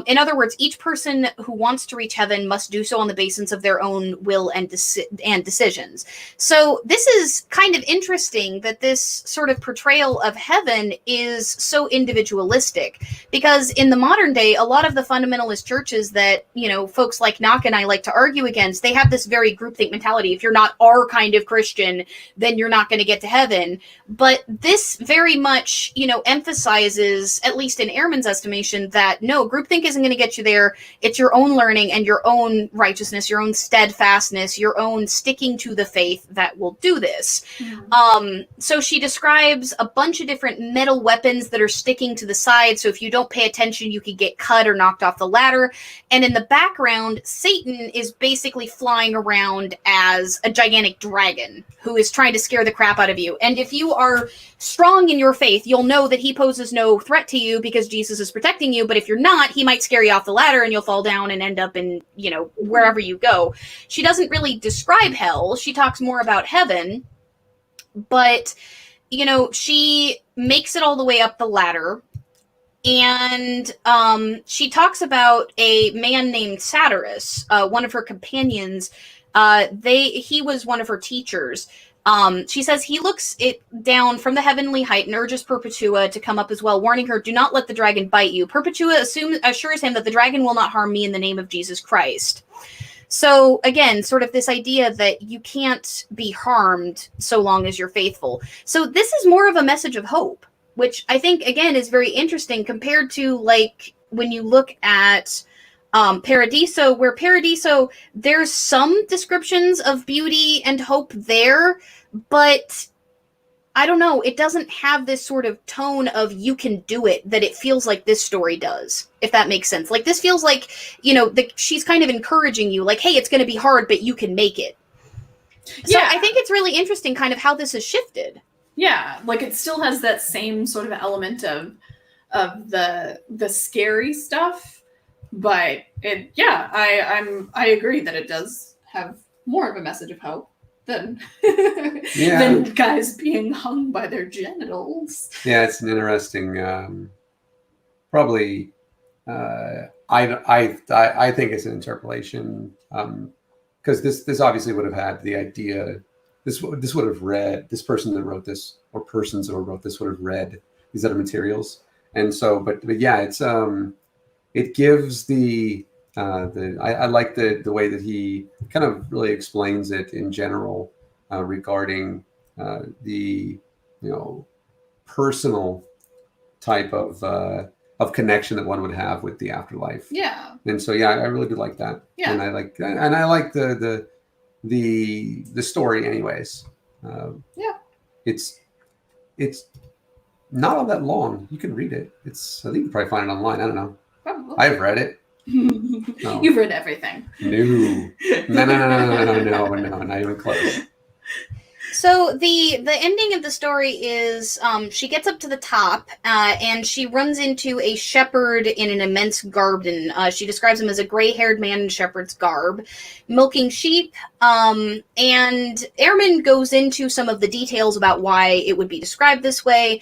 In other words, each person who wants to reach heaven must do so on the basis of their own will and decisions. So this is kind of interesting that this sort of portrayal of heaven is so individualistic, because in the modern day, a lot of the fundamentalist churches that, folks like Nox and I like to argue against, they have this very groupthink mentality. If you're not our kind of Christian, then you're not going to get to heaven. But this very much, emphasizes, at least in Ehrman's estimation, that no, groupthink isn't going to get you there. It's your own learning and your own righteousness, your own steadfastness, your own sticking to the faith that will do this. Mm-hmm. So she describes a bunch of different metal weapons that are sticking to the side. So if you don't pay attention, you could get cut or knocked off the ladder. And in the background, Satan is basically flying around as a gigantic dragon who is trying to scare the crap out of you. And if you are strong in your faith, you'll know that he poses no threat to you because Jesus is protecting you. But if you're not, he might scare you off the ladder and you'll fall down and end up in, wherever you go. She doesn't really describe hell. She talks more about heaven. But, she makes it all the way up the ladder. And she talks about a man named Satyrus, one of her companions. He was one of her teachers. She says he looks it down from the heavenly height and urges Perpetua to come up as well, warning her, "Do not let the dragon bite you." Perpetua assures him that the dragon will not harm me in the name of Jesus Christ. So again, sort of this idea that you can't be harmed so long as you're faithful. So this is more of a message of hope, which I think, again, is very interesting compared to, like, when you look at Paradiso, where Paradiso, there's some descriptions of beauty and hope there, but I don't know, it doesn't have this sort of tone of you can do it that it feels like this story does, if that makes sense. Like, this feels like, she's kind of encouraging you, like, hey, it's going to be hard, but you can make it. So I think it's really interesting kind of how this has shifted. Yeah, like, it still has that same sort of element of the scary stuff, but I agree that it does have more of a message of hope than than guys being hung by their genitals. Yeah, it's an interesting. Probably, I think it's an interpolation because this obviously would have had the idea. This would have read, this person that wrote this, or persons that wrote this would have read these other materials, and so but yeah, it's it gives I like the way that he kind of really explains it in general regarding the personal type of connection that one would have with the afterlife. Yeah. And so I really do like that. Yeah. And I like the story anyways. It's not all that long. You can read it. I think you can probably find it online. I don't know. Probably. I've read it. No. You've read everything. No, not even close. So the ending of the story is she gets up to the top and she runs into a shepherd in an immense garden. She describes him as a gray-haired man in shepherd's garb, milking sheep. And Ehrman goes into some of the details about why it would be described this way.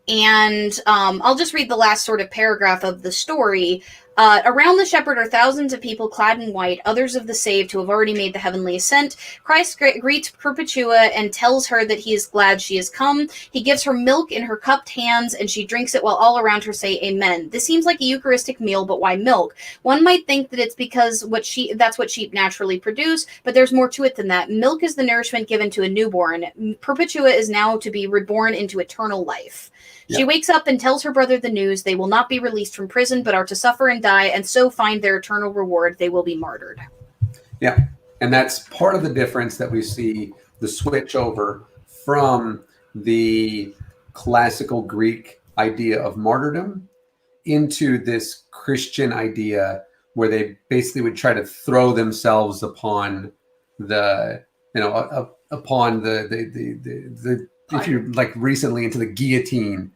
And I'll just read the last sort of paragraph of the story. Around the shepherd are thousands of people clad in white, others of the saved who have already made the heavenly ascent. Christ greets Perpetua and tells her that he is glad she has come. He gives her milk in her cupped hands, and she drinks it while all around her say amen. This seems like a Eucharistic meal, but why milk? One might think that it's because that's what sheep naturally produce, but there's more to it than that. Milk is the nourishment given to a newborn. Perpetua is now to be reborn into eternal life. She wakes up and tells her brother the news. They will not be released from prison, but are to suffer and die, and so find their eternal reward. They will be martyred. Yeah, and that's part of the difference that we see, the switch over from the classical Greek idea of martyrdom into this Christian idea where they basically would try to throw themselves upon the if you're like recently into the guillotine,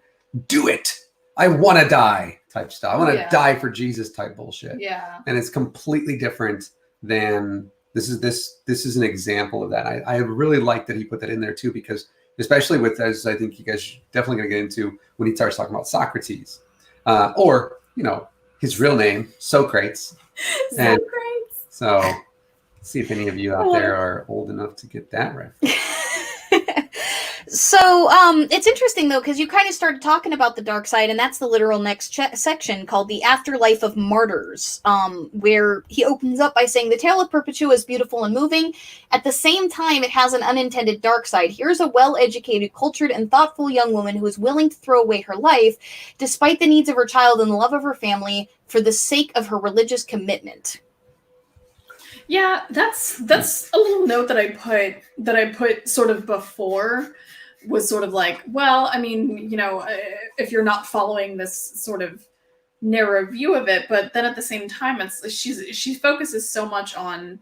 do it. I want to die type stuff. I want to die for Jesus type bullshit. Yeah. And it's completely different than this is an example of that. I really like that he put that in there too, because especially with, as I think you guys are definitely going to get into when he starts talking about Socrates, or his real name, Socrates. And so see if any of you out there are old enough to get that reference. So it's interesting, though, because you kind of started talking about the dark side, and that's the literal next section called the Afterlife of Martyrs, where he opens up by saying, the tale of Perpetua is beautiful and moving. At the same time, it has an unintended dark side. Here's a well-educated, cultured, and thoughtful young woman who is willing to throw away her life, despite the needs of her child and the love of her family, for the sake of her religious commitment. Yeah, that's a little note that I put sort of before, was sort of like, well, I mean, if you're not following this sort of narrow view of it, but then at the same time, she focuses so much on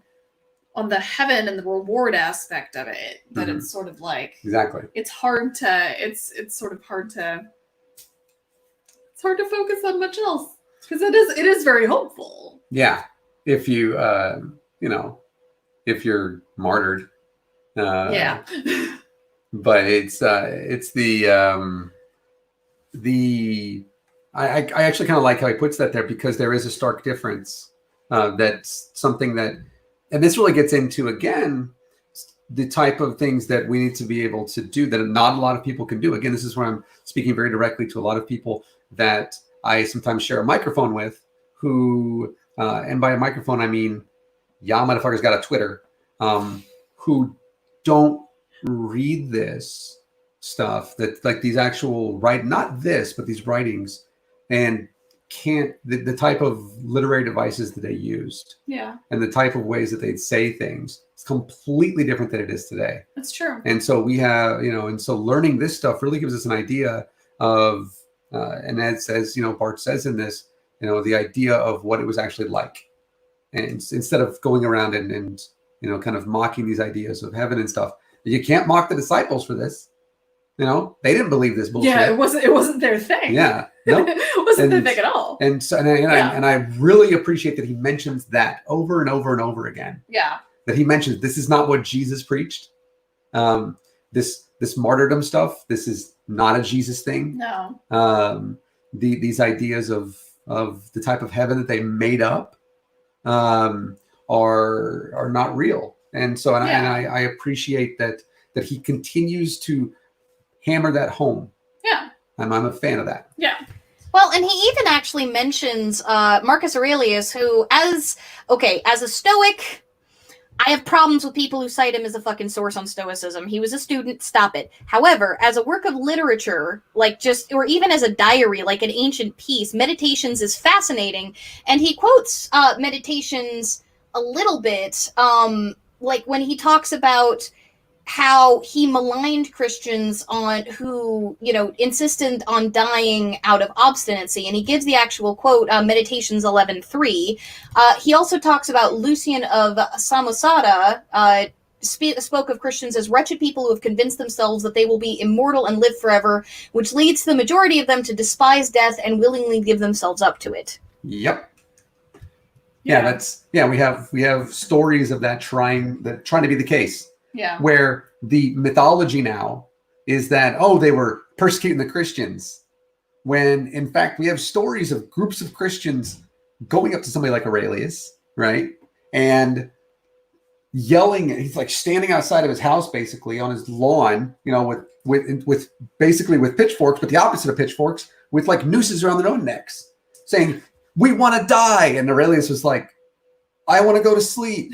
the heaven and the reward aspect of it that it's sort of like, exactly, it's hard to focus on much else, because it is very hopeful. Yeah, if you if you're martyred, but it's the I actually kind of like how he puts that there, because there is a stark difference. That's something that, and this really gets into, again, the type of things that we need to be able to do that not a lot of people can do. Again, this is where I'm speaking very directly to a lot of people that I sometimes share a microphone with who, and by a microphone, I mean, yeah, motherfuckers got a Twitter, who don't read this stuff, that like these actual not this, but these writings, and can't, the type of literary devices that they used, and the type of ways that they'd say things, it's completely different than it is today. That's true. And so we have, and so learning this stuff really gives us an idea of, and as Bart says in this, the idea of what it was actually like. And instead of going around and kind of mocking these ideas of heaven and stuff, you can't mock the disciples for this. They didn't believe this bullshit. Yeah, it wasn't their thing. Yeah, no, it wasn't their thing at all. And so, and I really appreciate that he mentions that over and over and over again. Yeah, that he mentions this is not what Jesus preached. This martyrdom stuff, this is not a Jesus thing. No. These ideas of the type of heaven that they made up are not real. And so, I appreciate that he continues to hammer that home. Yeah. I'm a fan of that. Yeah. Well, and he even actually mentions Marcus Aurelius, who, as a Stoic, I have problems with people who cite him as a fucking source on Stoicism. He was a student, stop it. However, as a work of literature, or even as a diary, like an ancient piece, Meditations is fascinating. And he quotes Meditations a little bit, like when he talks about how he maligned Christians who insisted on dying out of obstinacy. And he gives the actual quote, Meditations 11:3. He also talks about Lucian of Samosata, spoke of Christians as wretched people who have convinced themselves that they will be immortal and live forever, which leads the majority of them to despise death and willingly give themselves up to it. Yep. We have stories of that trying to be the case. Yeah. Where the mythology now is that, they were persecuting the Christians, when in fact we have stories of groups of Christians going up to somebody like Aurelius, right? And yelling, he's like standing outside of his house, basically on his lawn, with pitchforks, but the opposite of pitchforks, with like nooses around their own necks, saying, "We want to die." And Aurelius was like, "I want to go to sleep.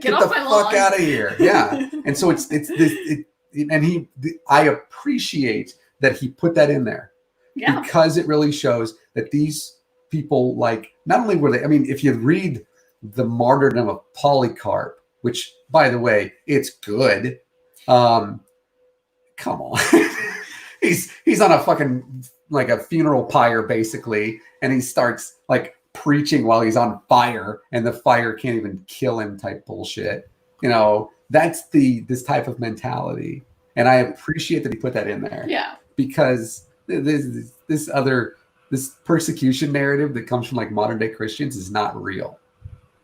Get off the my fuck lawn. out of here." Yeah. And so it's this, and I appreciate that he put that in there, because it really shows that these people, like, not only were they, if you read the martyrdom of Polycarp, which, by the way, it's good. Come on. he's on a fucking, like, a funeral pyre, basically. And he starts like preaching while he's on fire, and the fire can't even kill him type bullshit. That's this type of mentality. And I appreciate that he put that in there. Yeah. Because this persecution narrative that comes from like modern day Christians is not real.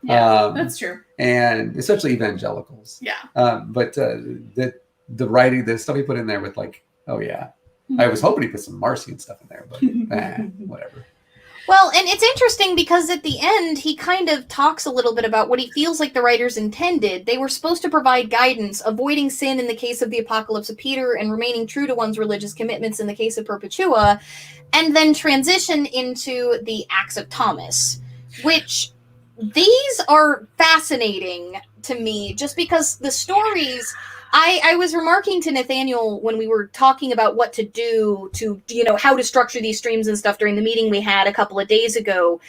Yeah, that's true. And especially evangelicals. Yeah. But the writing, the stuff he put in there with like, I was hoping he put some Marcion stuff in there, but whatever. Well, and it's interesting because at the end, he kind of talks a little bit about what he feels like the writers intended. They were supposed to provide guidance, avoiding sin in the case of the Apocalypse of Peter and remaining true to one's religious commitments in the case of Perpetua, and then transition into the Acts of Thomas, which these are fascinating to me just because the stories... I was remarking to Nathaniel when we were talking about what to do to, how to structure these streams and stuff during the meeting we had a couple of days ago,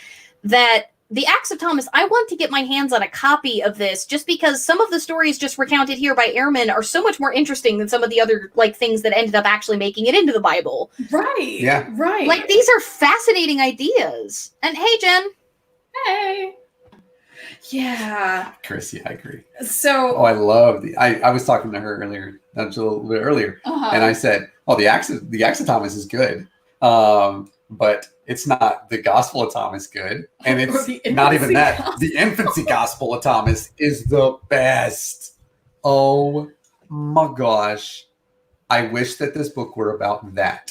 that the Acts of Thomas, I want to get my hands on a copy of this just because some of the stories just recounted here by Ehrman are so much more interesting than some of the other things that ended up actually making it into the Bible. Right. Yeah. Right. These are fascinating ideas. And hey, Jen. Hey. Yeah. Chris, I agree. So I love I was talking to her earlier, a little bit earlier, and I said, the Acts of Thomas is good. But it's not the Gospel of Thomas good. And it's not even that. Gospel. The Infancy Gospel of Thomas is the best. Oh my gosh. I wish that this book were about that.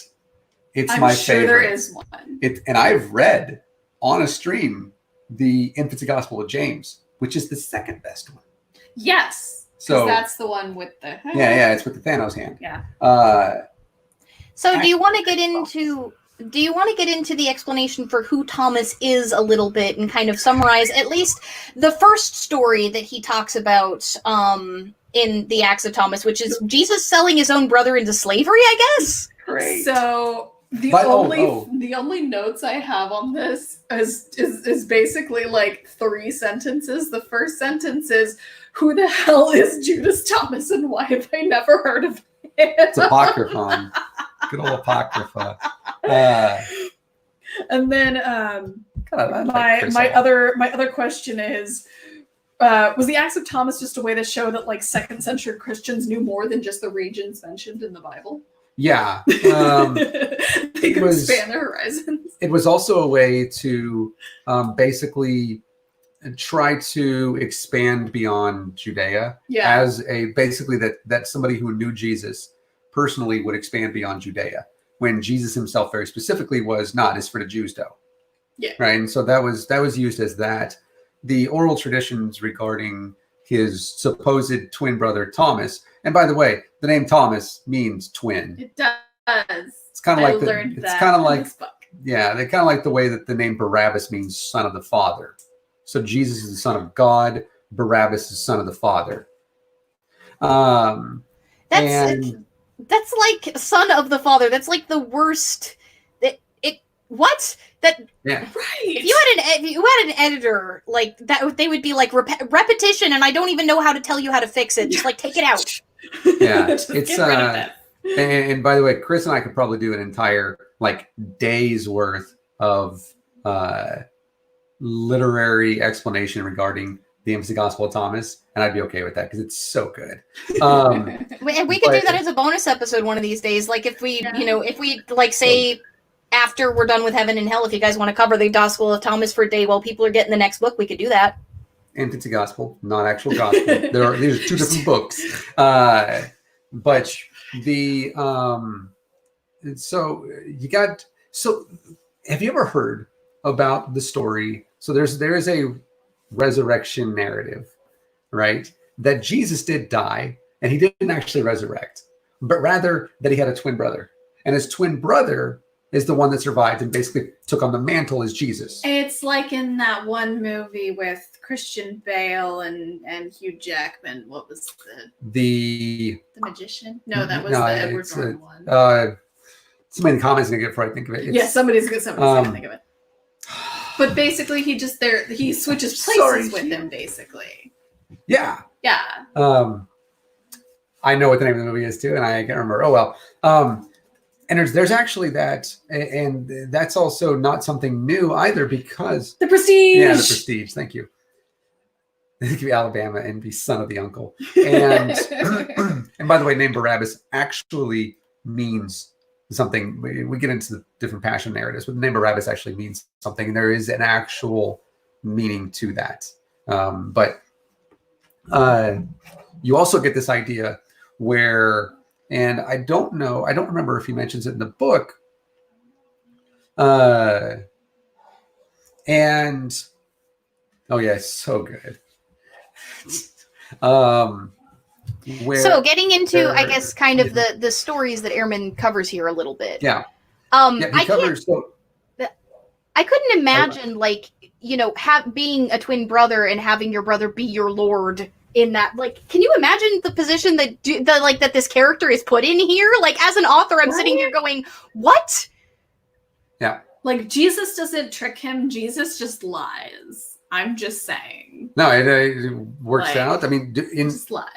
It's my favorite. There is one. And I've read on a stream the Infancy Gospel of James, which is the second best one. Yes. So that's the one with the yeah, it's with the Thanos hand. Yeah. So do you want to get into the explanation for who Thomas is a little bit and kind of summarize at least the first story that he talks about in the Acts of Thomas, which is Jesus selling his own brother into slavery, I guess? Great. So the only notes I have on this is basically like 3 sentences. The first sentence is, who the hell is Judas Thomas and why have I never heard of him? It's Apocryphon. Good old Apocrypha. And then my other question is, was the Acts of Thomas just a way to show that like 2nd century Christians knew more than just the regions mentioned in the Bible? Yeah. They could expand their horizons. It was also a way to basically try to expand beyond Judea as a basically that somebody who knew Jesus personally would expand beyond Judea, when Jesus himself very specifically was not, is for the Jews though. Yeah. Right. And so that was used as that. The oral traditions regarding his supposed twin brother Thomas, and by the way, the name Thomas means twin. It does. It's kind of like they kind of like the way that the name Barabbas means son of the Father. So Jesus is the Son of God. Barabbas is son of the Father. That's like son of the Father. That's like the worst. Right. If you had an editor like that, they would be like repetition, and I don't even know how to tell you how to fix it. Just like take it out. Yeah, it's and by the way, Chris and I could probably do an entire like day's worth of literary explanation regarding the Empty Gospel of Thomas, and I'd be okay with that because it's so good. And we could do that as a bonus episode one of these days. Like if we, if we like say after we're done with Heaven and Hell, if you guys want to cover the Gospel of Thomas for a day while people are getting the next book, we could do that. Empty Gospel, not actual gospel. These are 2 different books. But the so have you ever heard about the story? So there is a resurrection narrative, right? That Jesus did die and he didn't actually resurrect, but rather that he had a twin brother, and his twin brother is the one that survived and basically took on the mantle as Jesus. It's like in that one movie with Christian Bale and Hugh Jackman. What was the Magician? No, that was the Edward Norton one. Somebody in the comments gonna get it before I think of it. Somebody's gonna think of it. But basically, he switches places with him. Basically. Yeah. Yeah. I know what the name of the movie is too, and I can't remember. Oh well. And there's actually that, and that's also not something new either, because The Prestige. Yeah, The Prestige. Thank you. It could be Alabama and be son of the uncle. And and by the way, name Barabbas actually means something. We get into the different passion narratives, but the name Barabbas actually means something, and there is an actual meaning to that. But you also get this idea where, and I don't remember if he mentions it in the book. And oh yeah, it's so good. So getting into, I guess, kind of the stories that Ehrman covers here a little bit. Yeah. I couldn't imagine being a twin brother and having your brother be your lord in that. Like, can you imagine the position that this character is put in here? Like, as an author, I'm sitting here going, what? Yeah. Like, Jesus doesn't trick him. Jesus just lies. I'm just saying. No, it works out. I mean, just lies.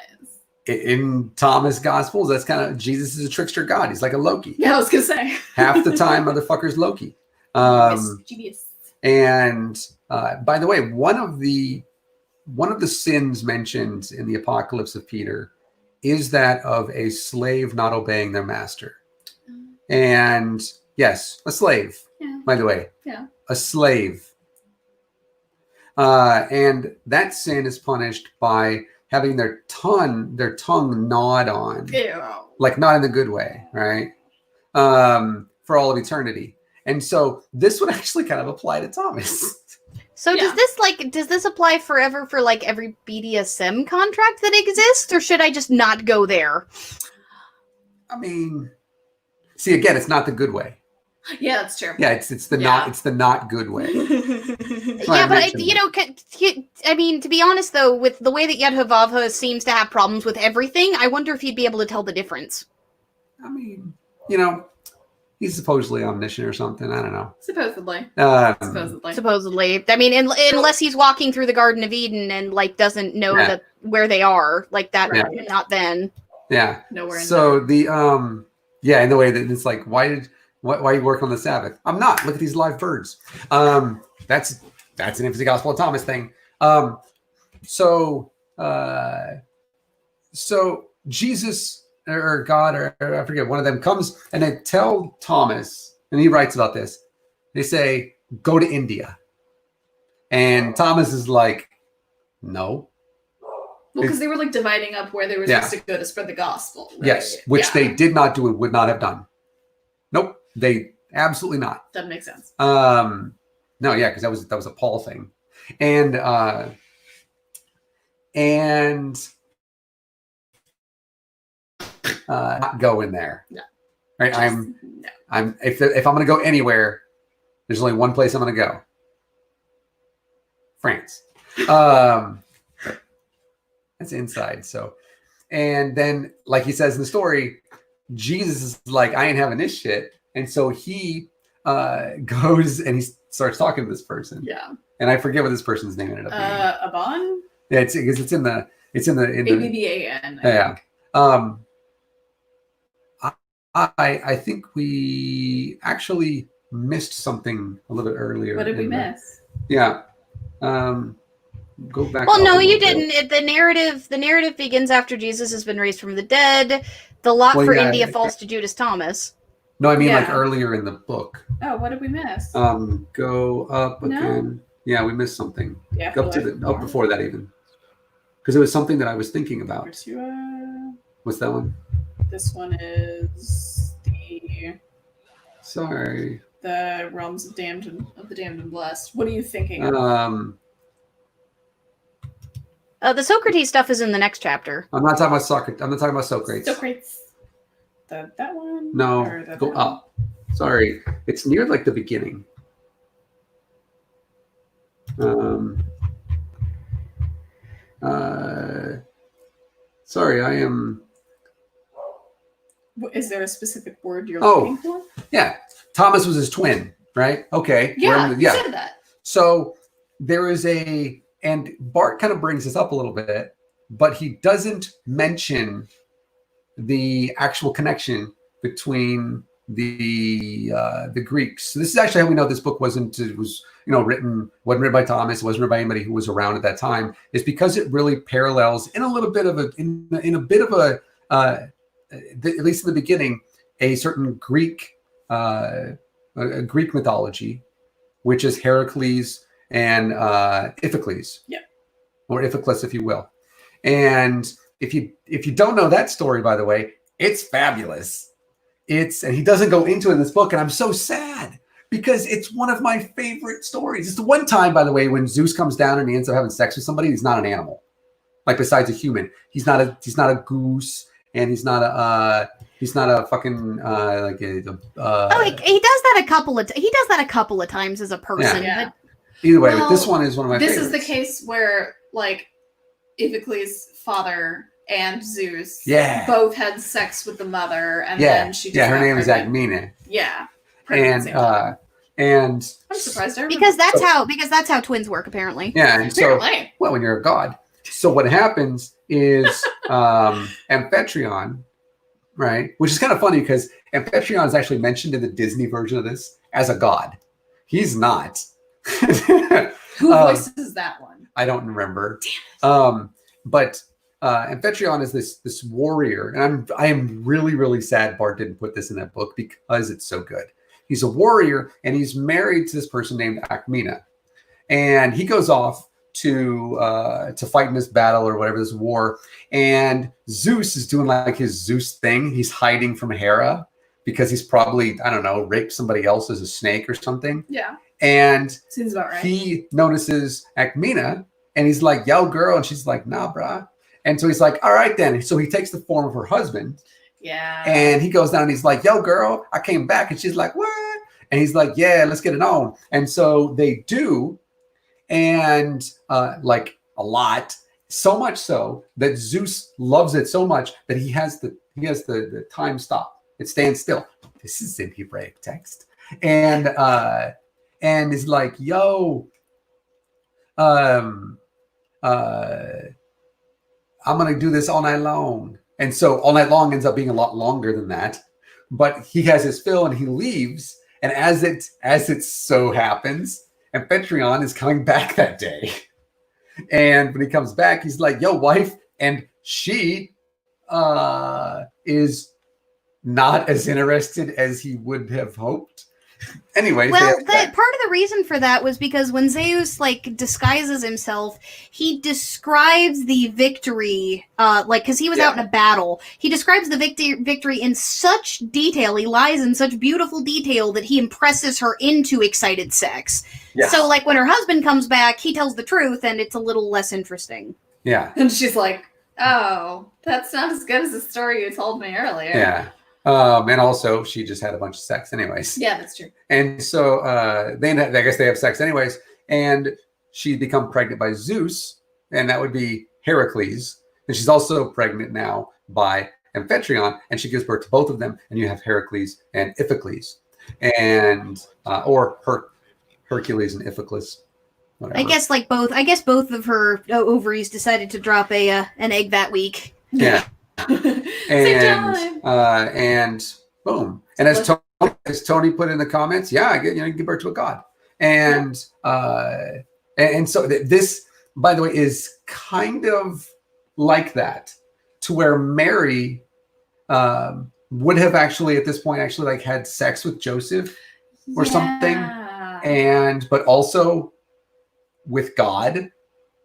In Thomas Gospels, that's kind of, Jesus is a trickster god. He's like a Loki. Yeah, I was gonna say. Half the time, motherfucker's Loki. Mischievous. And by the way, one of the sins mentioned in the Apocalypse of Peter is that of a slave not obeying their master. And yes, a slave. Yeah. By the way, yeah, a slave. And that sin is punished by having their tongue gnawed on. Ew. Like, not in the good way, right? For all of eternity. And so this would actually kind of apply to Thomas. So does this apply forever for like every BDSM contract that exists, or should I just not go there? I mean, see, again, it's not the good way. Yeah, that's true. Yeah, it's the not good way. Yeah, but I mean, to be honest though, with the way that Yedhavavha seems to have problems with everything, I wonder if he'd be able to tell the difference. I mean, he's supposedly omniscient or something. I don't know. Supposedly. Supposedly. I mean, unless he's walking through the Garden of Eden and like doesn't know that where they are, like that. Right. Not then. Yeah. Nowhere. So the in the way that it's like, why you work on the Sabbath? I'm not. Look at these live birds. That's an Infancy Gospel of Thomas thing. So Jesus or God or I forget, one of them comes and they tell Thomas, and he writes about this. They say, go to India. And Thomas is like, no. Well, because they were like dividing up where they were supposed to go to spread the gospel. Right? Yes, which they did not do and would not have done. Nope, they absolutely not. Doesn't make sense. No, yeah, because that was a Paul thing, and not go in there. No. Right, I'm if I'm going to go anywhere, there's only one place I'm going to go. France. That's inside. So, and then, like he says in the story, Jesus is like, I ain't having this shit. And so he goes and he starts talking to this person. Yeah. And I forget what this person's name ended up being. Aban? Yeah, it's in the ABBAN. Yeah. I think we actually missed something a little bit earlier. What did we miss? Yeah. Go back. Well, no, you didn't. The narrative begins after Jesus has been raised from the dead. The lot for India falls to Judas Thomas. No, I mean like earlier in the book. Oh, what did we miss? Go up again. Yeah, we missed something. Yeah, up before that even. Because it was something that I was thinking about. What's that one? This one is the realms of the damned and blessed. What are you thinking of? The Socrates stuff is in the next chapter. I'm not talking about Socrates. I'm not talking about Socrates. That one? No, go up. Sorry. It's near like the beginning. Sorry, I am. Is there a specific word you're looking for? Yeah. Thomas was his twin, right? Okay. Yeah, you said that. So there is and Bart kind of brings this up a little bit, but he doesn't mention the actual connection between the Greeks. So this is actually how we know this book wasn't written by Thomas, it wasn't written by anybody who was around at that time, is because it really parallels in a little bit of at least in the beginning, a certain Greek Greek mythology, which is Heracles and Iphicles, or Iphiclus, if you will. And if you don't know that story, by the way, it's fabulous. And he doesn't go into it in this book, and I'm so sad because it's one of my favorite stories. It's the one time, by the way, when Zeus comes down and he ends up having sex with somebody. He's not an animal, like besides a human. He's not a goose, and he's not a fucking he does that a couple of times as a person. Yeah. But either way, but this one is one of my favorites. This is the case where like Iphicles' father and Zeus both had sex with the mother, and then she just her name is Agmina. Yeah. And I'm surprised because that's how twins work, apparently. Yeah, and apparently. So when you're a god. So what happens is Amphitryon, right? Which is kind of funny because Amphitryon is actually mentioned in the Disney version of this as a god. He's not. Who voices that one? I don't remember. Damn it. But Amphitryon is this warrior, and I am really, really sad Bart didn't put this in that book because it's so good. He's a warrior, and he's married to this person named Acmena, and he goes off to fight in this battle or whatever, this war, and Zeus is doing like his Zeus thing. He's hiding from Hera because he's probably, I don't know, raped somebody else as a snake or something. Yeah. And seems about right. He notices Akmina, and he's like, yo, girl. And she's like, nah, brah. And so he's like, all right, then. So he takes the form of her husband. Yeah. And he goes down and he's like, yo, girl, I came back. And she's like, what? And he's like, yeah, let's get it on. And so they do. And like a lot. So much so that Zeus loves it so much that he has the time stop. It stands still. This is in Hebraic text. And is like, yo, I'm gonna do this all night long. And so all night long ends up being a lot longer than that. But he has his fill and he leaves. And as it so happens, Amphitryon is coming back that day. And when he comes back, he's like, yo, wife. And she is not as interested as he would have hoped. Anyway, well, part of the reason for that was because when Zeus like disguises himself, he describes the victory, because he was out in a battle. He describes the victory in such detail. He lies in such beautiful detail that he impresses her into excited sex. Yeah. So, like when her husband comes back, he tells the truth, and it's a little less interesting. Yeah, and she's like, "Oh, that's not as good as the story you told me earlier." Yeah. And also, she just had a bunch of sex anyways. Yeah, that's true. And so I guess they have sex anyways. And she'd become pregnant by Zeus, and that would be Heracles. And she's also pregnant now by Amphitryon, and she gives birth to both of them. And you have Heracles and Iphicles, and or Hercules and Iphiclus. Whatever. I guess both of her ovaries decided to drop an egg that week. Yeah. and boom. And as Tony put in the comments, you give birth to a god. And so this, by the way, is kind of like that, to where Mary would have actually at this point like had sex with Joseph or something, but also with God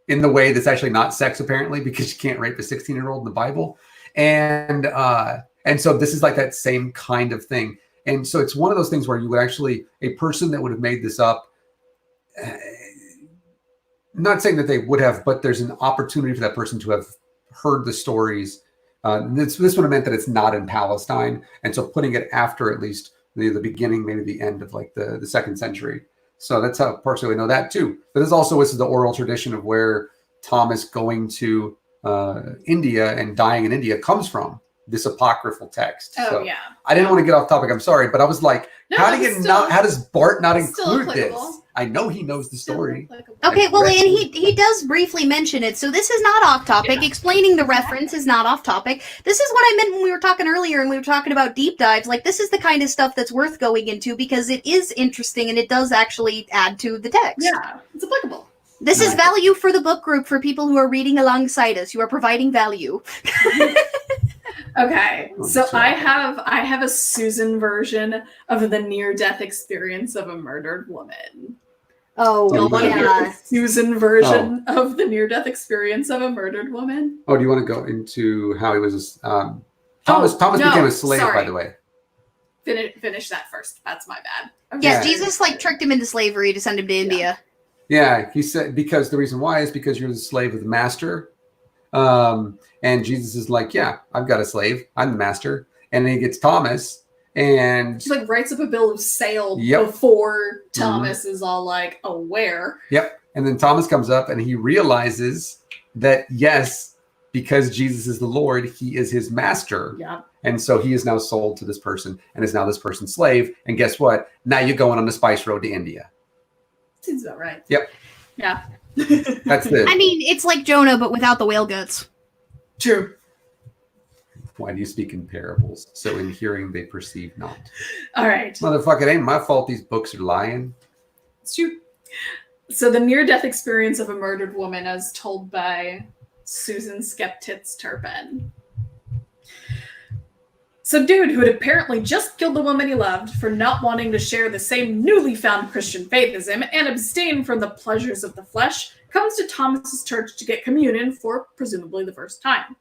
in the way that's actually not sex, apparently, because you can't rape a 16-year-old in the Bible. And so this is like that same kind of thing. And so it's one of those things where you would actually, a person that would have made this up, not saying that they would have, but there's an opportunity for that person to have heard the stories. This would have meant that it's not in Palestine. And so putting it after at least the beginning, maybe the end of like the 2nd century. So that's how partially we know that too. But this is the oral tradition of where Thomas going to India and dying in India comes from, this apocryphal text. I didn't want to get off topic. I'm sorry, but I was like, how does Bart not include this? I know he knows the story. Okay, well, and he does briefly mention it, so this is not off topic. Yeah. Explaining the reference is not off topic. This is what I meant when we were talking earlier and we were talking about deep dives. Like, this is the kind of stuff that's worth going into because it is interesting and it does actually add to the text. Yeah, it's applicable. This is value for the book group for people who are reading alongside us. You are providing value. Okay, so I have a Susan version of the near-death experience of a murdered woman. Oh, yeah. Susan version of the near-death experience of a murdered woman. Oh, do you want to go into how he was? Thomas became a slave, by the way. Finish that first. That's my bad. Yeah, Jesus tricked him into slavery to send him to India. Yeah, he said because the reason why is because you're the slave of the master. And Jesus is like, yeah, I've got a slave. I'm the master. And then he gets Thomas and he writes up a bill of sale before Thomas is all like aware. Yep. And then Thomas comes up and he realizes that, yes, because Jesus is the Lord, he is his master. Yeah. And so he is now sold to this person and is now this person's slave. And guess what? Now you're going on the spice road to India. Seems about right. Yep. Yeah. That's it. I mean, it's like Jonah, but without the whale guts. True. Why do you speak in parables? So in hearing they perceive not. All right. Motherfucker, it ain't my fault these books are lying. It's true. So the near-death experience of a murdered woman as told by Susan Skeptitz Turpin. So dude who had apparently just killed the woman he loved for not wanting to share the same newly found Christian faith as him and abstain from the pleasures of the flesh comes to Thomas's church to get communion for presumably the first time.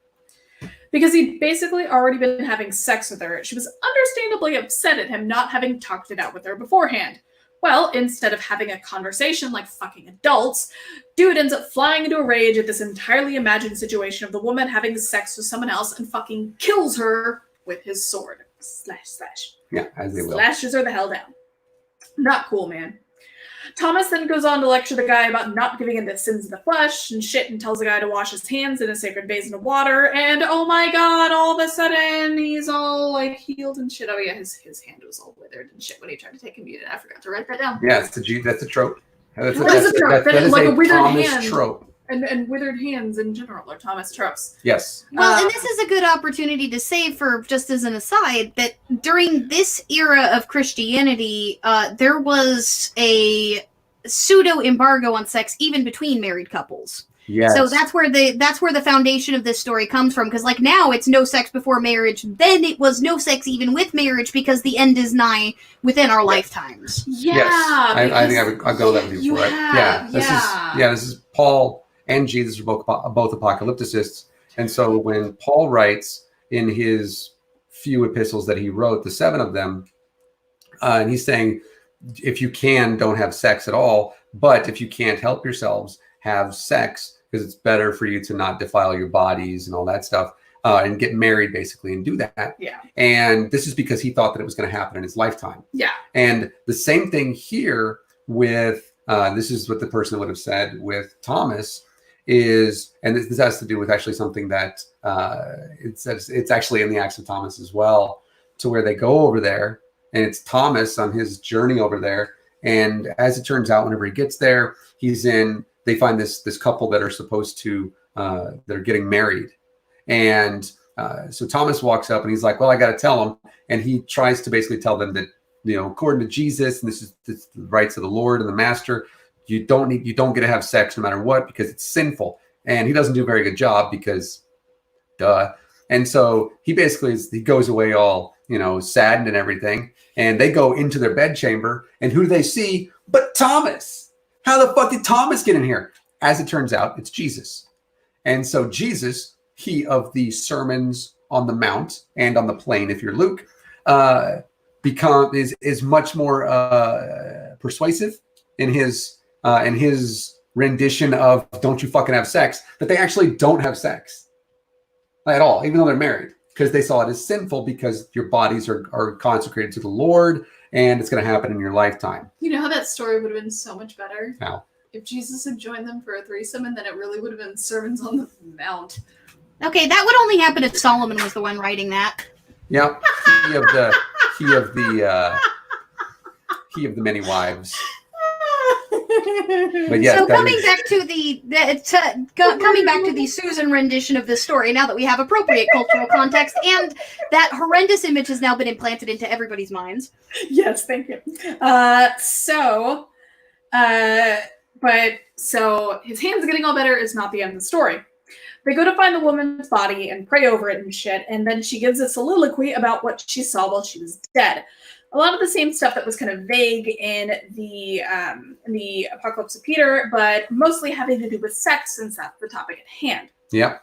Because he'd basically already been having sex with her, she was understandably upset at him not having talked it out with her beforehand. Well, instead of having a conversation like fucking adults, dude ends up flying into a rage at this entirely imagined situation of the woman having sex with someone else and fucking kills her with his sword. Slash, slash. Yeah, as they will. Slashes her the hell down. Not cool, man. Thomas then goes on to lecture the guy about not giving in to sins of the flesh and shit, and tells the guy to wash his hands in a sacred basin of water, and oh my god, all of a sudden he's all like healed and shit. Oh yeah, his hand was all withered and shit when he tried to take communion. I forgot to write that down. Yeah, that's a trope. That's a trope. That is like a withered Thomas hand. Trope. And withered hands in general are Thomas tropes. Yes. Well, and this is a good opportunity to say, for just as an aside, that during this era of Christianity, there was a pseudo embargo on sex even between married couples. Yes. So that's where the foundation of this story comes from. Because like now it's no sex before marriage. Then it was no sex even with marriage because the end is nigh within our lifetimes. Yeah. Yes. I think I've gone that with you before, right? This is Paul and Jesus are both apocalypticists. And so when Paul writes in his few epistles that he wrote, the 7 of them, and he's saying, if you can, don't have sex at all. But if you can't help yourselves, have sex, because it's better for you to not defile your bodies and all that stuff, and get married basically and do that. Yeah. And this is because he thought that it was going to happen in his lifetime. Yeah. And the same thing here with, this is what the person would have said with Thomas, is, and this has to do with actually something that it's actually in the Acts of Thomas as well, to where they go over there, and it's Thomas on his journey over there. And as it turns out, whenever he gets there, they find this couple that are supposed to, they're getting married. And so Thomas walks up and he's like, well, I got to tell them. And he tries to basically tell them that, according to Jesus, and this is the rights of the Lord and the Master, you don't get to have sex no matter what, because it's sinful. And he doesn't do a very good job because duh. And so he basically he goes away all, saddened and everything. And they go into their bedchamber, and who do they see but Thomas? How the fuck did Thomas get in here? As it turns out, it's Jesus. And so Jesus, he of the sermons on the Mount and on the plain, if you're Luke, is much more persuasive in his rendition of "Don't you fucking have sex," that they actually don't have sex at all, even though they're married, because they saw it as sinful, because your bodies are consecrated to the Lord, and it's going to happen in your lifetime. You know how that story would have been so much better? How? If Jesus had joined them for a threesome, and then it really would have been sermons on the Mount. Okay, that would only happen if Solomon was the one writing that. Yeah, he of the many wives. But yes, so coming back to the Susan rendition of this story, now that we have appropriate cultural context, and that horrendous image has now been implanted into everybody's minds. Yes, thank you. So his hands getting all better is not the end of the story. They go to find the woman's body and pray over it and shit, and then she gives a soliloquy about what she saw while she was dead. A lot of the same stuff that was kind of vague in the Apocalypse of Peter, but mostly having to do with sex, since that's the topic at hand. Yep.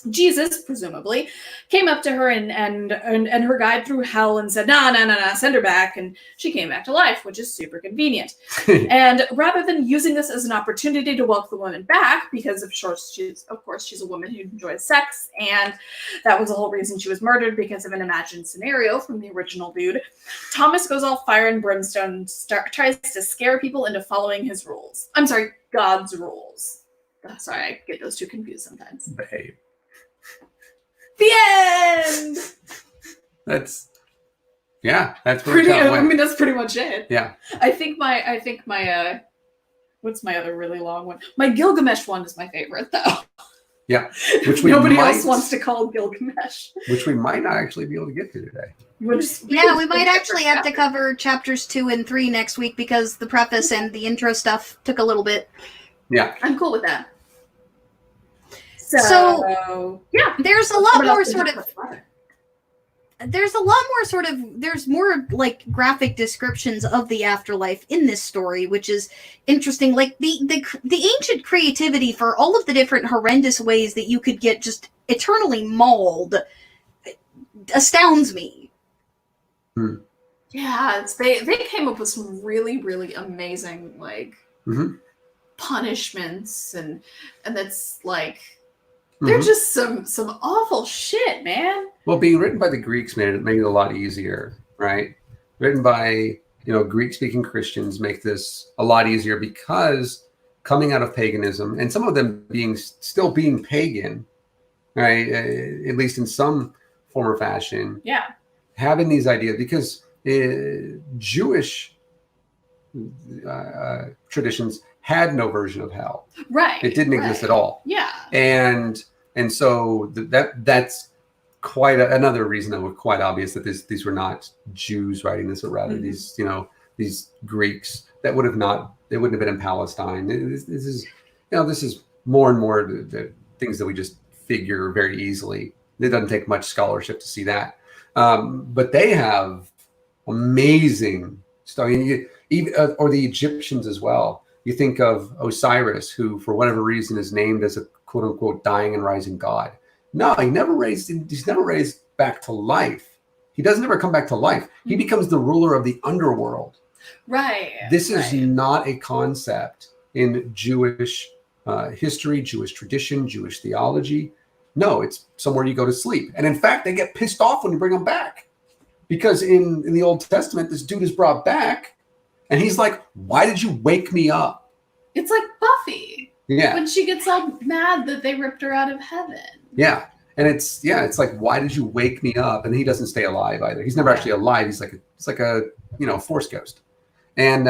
Jesus, presumably, came up to her and her guide through hell and said, nah, send her back. And she came back to life, which is super convenient. And rather than using this as an opportunity to welcome the woman back, because of course she's a woman who enjoys sex, and that was the whole reason she was murdered, because of an imagined scenario from the original dude, Thomas goes all fire and brimstone, tries to scare people into following his rules. I'm sorry, God's rules. Sorry, I get those two confused sometimes. Babe. The end. That's that's pretty. I mean, that's pretty much it. Yeah. I think my what's my other really long one? My Gilgamesh one is my favorite, though. Yeah. Which nobody else wants to call Gilgamesh. Which we might not actually be able to get to today. We might actually have to cover chapters 2 and 3 next week, because the preface and the intro stuff took a little bit. Yeah. I'm cool with that. So yeah, there's more like graphic descriptions of the afterlife in this story, which is interesting. Like the ancient creativity for all of the different horrendous ways that you could get just eternally mauled astounds me. Yeah, they came up with some really, really amazing like punishments, and that's like they're just some awful shit, man. Well, being written by the Greeks made it a lot easier, right? Written by Greek-speaking Christians make this a lot easier because coming out of paganism, and some of them still being pagan, right? At least in some form or fashion. Yeah. Having these ideas, because Jewish traditions had no version of hell. Right. It didn't exist at all. Yeah. And so that's quite another reason that was quite obvious that these were not Jews writing this, but rather these Greeks that wouldn't have been in Palestine. This is more and more the things that we just figure very easily. It doesn't take much scholarship to see that. But they have amazing stuff. I mean, or the Egyptians as well. You think of Osiris, who for whatever reason is named as a quote unquote dying and rising god. No, he's never raised back to life. He doesn't ever come back to life. He becomes the ruler of the underworld. Right. This is not a concept in Jewish history, Jewish tradition, Jewish theology. No, it's somewhere you go to sleep. And in fact, they get pissed off when you bring them back. Because in the Old Testament, this dude is brought back and he's like, why did you wake me up? It's like Buffy. Yeah. When she gets all mad that they ripped her out of heaven. Yeah. And it's like, why did you wake me up? And he doesn't stay alive either. He's never actually alive. He's like a force ghost. And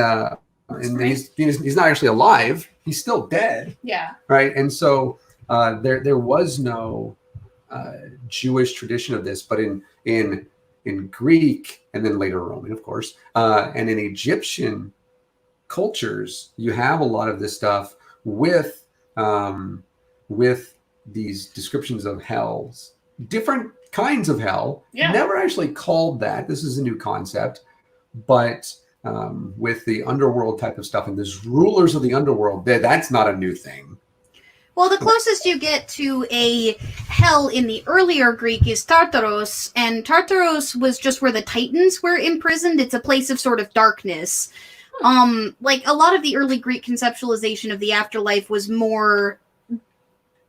he's not actually alive. He's still dead. Yeah. Right. And so there was no Jewish tradition of this, but in Greek and then later Roman, of course, and in Egyptian cultures, you have a lot of this stuff with these descriptions of hells, different kinds of hell. Yeah. Never actually called that. This is a new concept, but with the underworld type of stuff and these rulers of the underworld, that's not a new thing. Well, the closest you get to a hell in the earlier Greek is Tartaros, and Tartaros was just where the Titans were imprisoned. It's a place of sort of darkness. Like a lot of the early Greek conceptualization of the afterlife was more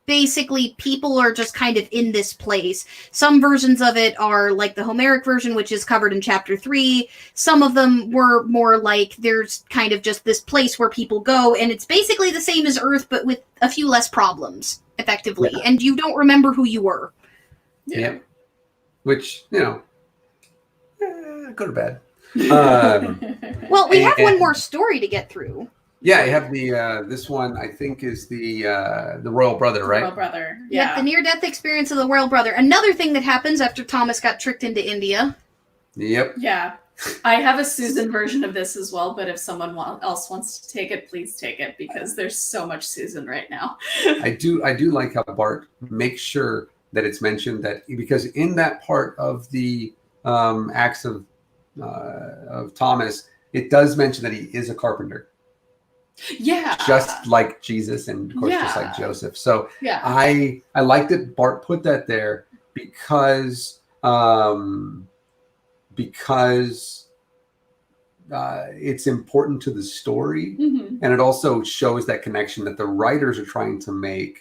basically people are just kind of in this place. Some versions of it are like the Homeric version, which is covered in chapter 3. Some of them were more like there's kind of just this place where people go, and it's basically the same as Earth, but with a few less problems, effectively. Yeah. And you don't remember who you were. Yeah. Which, good or bad. Well, we have one more story to get through. Yeah, you have the this one I think is the royal brother, right? Royal brother. Yeah. Yep, the near-death experience of the royal brother. Another thing that happens after Thomas got tricked into India. Yep. Yeah. I have a Susan version of this as well, but if someone else wants to take it, please take it because there's so much Susan right now. I do like how Bart makes sure that it's mentioned that because in that part of the Acts of Thomas, it does mention that he is a carpenter. Yeah, just like Jesus and of course just like Joseph. So yeah, I like that Bart put that there because it's important to the story, and it also shows that connection that the writers are trying to make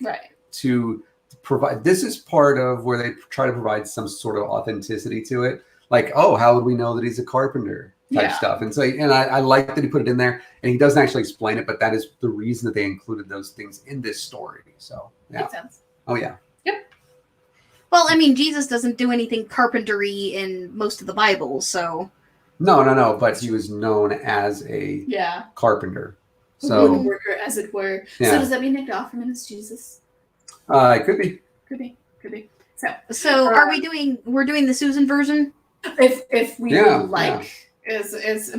to provide. This is part of where they try to provide some sort of authenticity to it, like, oh, how would we know that he's a carpenter type stuff. And so, and I like that he put it in there, and he doesn't actually explain it, but that is the reason that they included those things in this story. So yeah. Makes sense. Oh yeah. Yep. Well, I mean, Jesus doesn't do anything carpentry in most of the Bible, so. No, but he was known as a carpenter. So woodworker, as it were. Yeah. So does that mean Nick Offerman is Jesus? It could be. Could be. So we're doing the Susan version? If we like.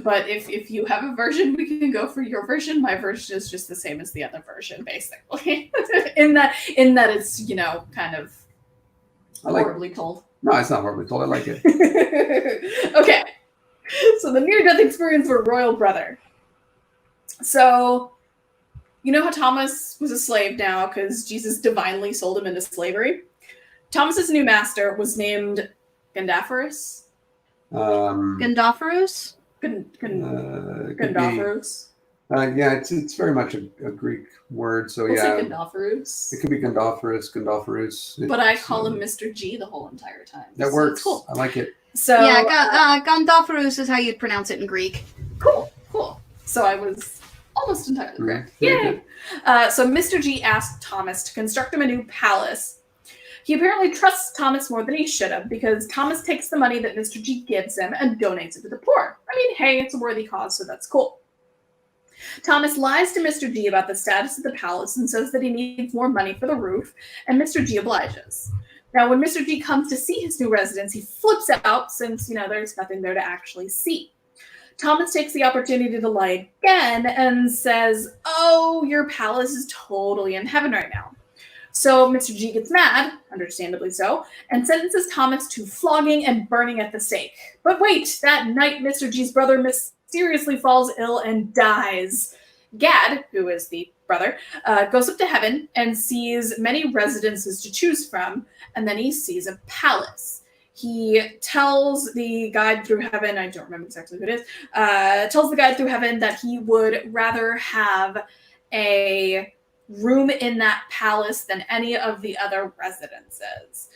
But if you have a version, we can go for your version. My version is just the same as the other version, basically. in that it's kind of horribly told. No, it's not horribly told. I like it. Okay, so the near-death experience for royal brother. So, you know how Thomas was a slave now because Jesus divinely sold him into slavery. Thomas's new master was named Gandaphorus. Gondopharos? Gondopharos. Yeah, it's very much a Greek word. So We'll yeah, say Gondopharos. it could be Gondopharos. But I call him Mr. G the whole entire time. That works. Cool. I like it. So yeah, Gondopharos is how you'd pronounce it in Greek. Cool. So I was almost entirely correct. Yay! So Mr. G asked Thomas to construct him a new palace. He apparently trusts Thomas more than he should have, because Thomas takes the money that Mr. G gives him and donates it to the poor. I mean, hey, it's a worthy cause, so that's cool. Thomas lies to Mr. G about the status of the palace and says that he needs more money for the roof, and Mr. G obliges. Now, when Mr. G comes to see his new residence, he flips out since, there's nothing there to actually see. Thomas takes the opportunity to lie again and says, oh, your palace is totally in heaven right now. So Mr. G gets mad, understandably so, and sentences Thomas to flogging and burning at the stake. But wait, that night Mr. G's brother mysteriously falls ill and dies. Gad, who is the brother, goes up to heaven and sees many residences to choose from, and then he sees a palace. He tells the guide through heaven, I don't remember exactly who it is, tells the guide through heaven that he would rather have a room in that palace than any of the other residences.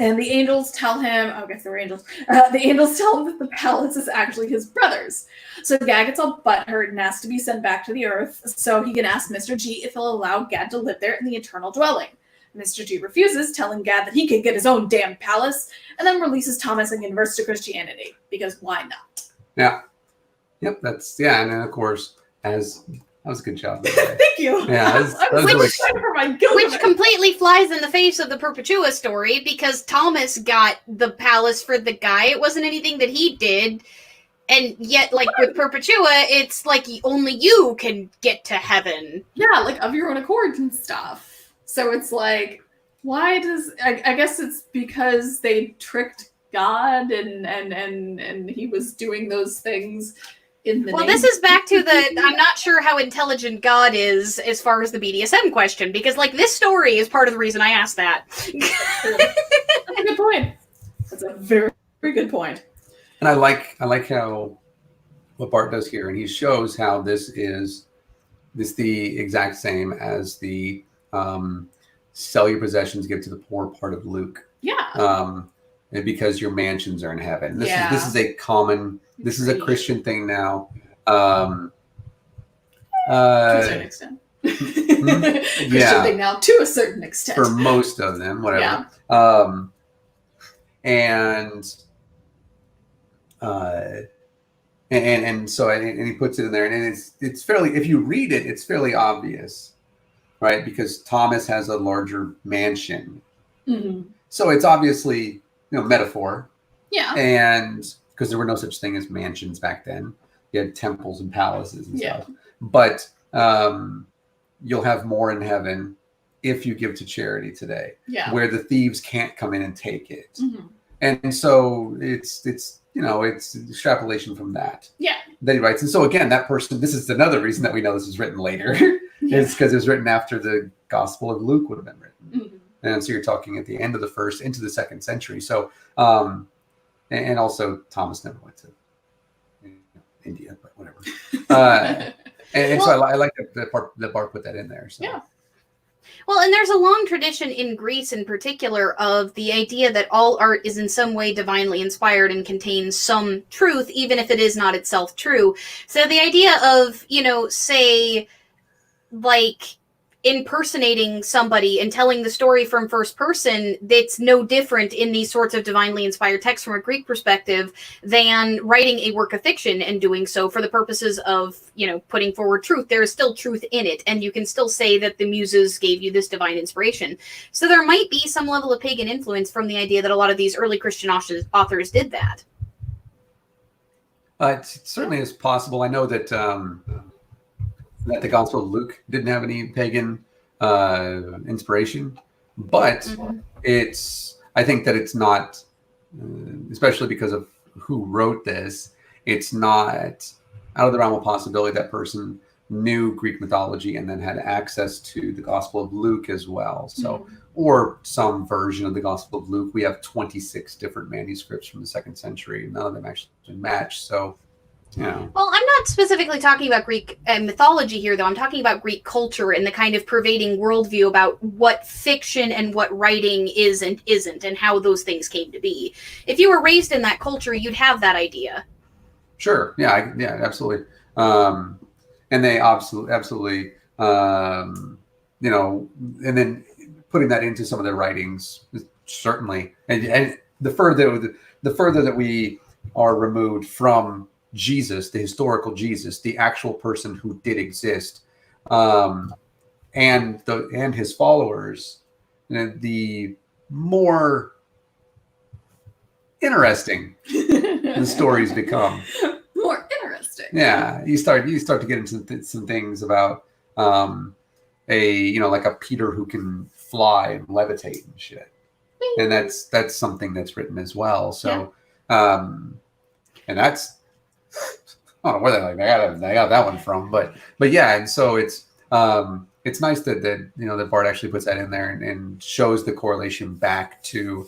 And the angels tell him, I guess they were angels, the angels tell him that the palace is actually his brother's. So Gad gets all butthurt and asks to be sent back to the earth so he can ask Mr. G if he'll allow Gad to live there in the eternal dwelling. Mr. G refuses, telling Gad that he can get his own damn palace, and then releases Thomas and converts to Christianity, because why not? Yeah. Yep, and then of course, that was a good job. Thank you. Yeah, which completely flies in the face of the Perpetua story, because Thomas got the palace for the guy. It wasn't anything that he did. And yet, with Perpetua, it's only you can get to heaven. Yeah, of your own accord and stuff. So it's why does... I guess it's because they tricked God and he was doing those things in the name. This is back to I'm not sure how intelligent God is as far as the BDSM question, because this story is part of the reason I asked that. That's a good point. That's a very, very good point. And I like how what Bart does here, and he shows how this is the exact same as the sell your possessions, give to the poor part of Luke. Yeah. And because your mansions are in heaven. This is a common. This is a Christian thing now. To a certain extent. Christian thing now, to a certain extent. For most of them, whatever. Yeah. And so he puts it in there, and it's fairly, if you read it, it's fairly obvious, right? Because Thomas has a larger mansion, so it's obviously metaphor, and because there were no such thing as mansions back then, you had temples and palaces and stuff. But you'll have more in heaven if you give to charity today, where the thieves can't come in and take it, and so it's extrapolation from that. Then he writes, and so again, that person, this is another reason that we know this was written later, is because it was written after the Gospel of Luke would have been written. And so you're talking at the end of the first into the second century. So, and also Thomas never went to India, but whatever. So I like that Bart put that in there. So. Yeah. Well, and there's a long tradition in Greece in particular of the idea that all art is in some way divinely inspired and contains some truth, even if it is not itself true. So the idea of, say, impersonating somebody and telling the story from first person, that's no different in these sorts of divinely inspired texts from a Greek perspective than writing a work of fiction and doing so for the purposes of, putting forward truth. There is still truth in it, and you can still say that the muses gave you this divine inspiration. So there might be some level of pagan influence from the idea that a lot of these early Christian authors did that. It certainly is possible. I know that that the Gospel of Luke didn't have any pagan inspiration, but I think that it's not, especially because of who wrote this, it's not out of the realm of possibility that person knew Greek mythology and then had access to the Gospel of Luke as well. So or some version of the Gospel of Luke. We have 26 different manuscripts from the 2nd century. None of them actually match. So, yeah. Well, I'm not specifically talking about Greek mythology here, though. I'm talking about Greek culture and the kind of pervading worldview about what fiction and what writing is and isn't, and how those things came to be. If you were raised in that culture, you'd have that idea. Sure. Yeah. Absolutely. And they absolutely, you know, and then putting that into some of their writings, certainly. And the further that we are removed from Jesus, the historical Jesus, the actual person who did exist, and his followers, the more interesting the stories become. More interesting. Yeah, you start to get into some things about like a Peter who can fly and levitate and shit, and that's something that's written as well. So, and that's, I don't know where they got that one from, but yeah, and so it's nice that you know that Bart actually puts that in there and shows the correlation back to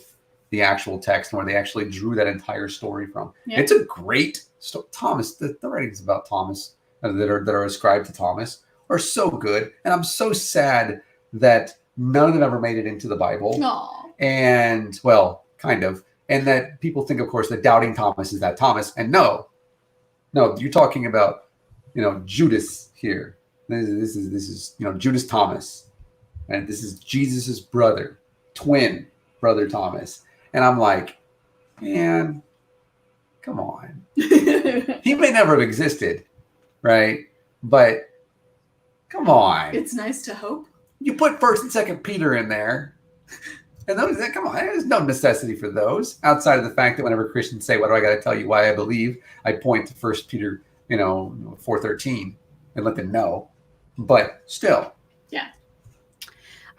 the actual text where they actually drew that entire story from. Yeah. It's a great story. Thomas, the writings about Thomas that are ascribed to Thomas are so good, and I'm so sad that none of them ever made it into the Bible. Aww. And well, kind of, and that people think, of course, that doubting Thomas is that Thomas, and no, you're talking about, you know, Judas here. This is you know, Judas Thomas, and this is Jesus's brother, twin brother Thomas. And I'm like, man, come on. He may never have existed, right? But come on. It's nice to hope. You put 1st and 2nd Peter in there. And come on, there's no necessity for those outside of the fact that whenever Christians say, "What do I got to tell you why I believe?" I point to 1 Peter, 4:13, and let them know. But still, yeah.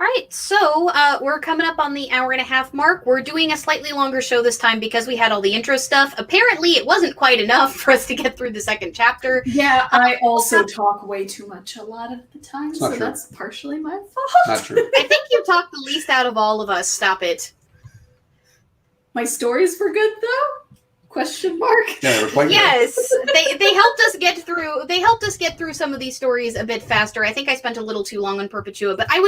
All right, so we're coming up on the hour-and-a-half mark. We're doing a slightly longer show this time because we had all the intro stuff. Apparently, it wasn't quite enough for us to get through the 2nd chapter. Yeah, I also talk way too much a lot of the time, so that's partially my fault. Not true. I think you talk the least out of all of us. Stop it. My stories were good, though? Question mark. Yeah, they were quite good. Yes, they helped us get through. They helped us get through some of these stories a bit faster. I think I spent a little too long on Perpetua, but I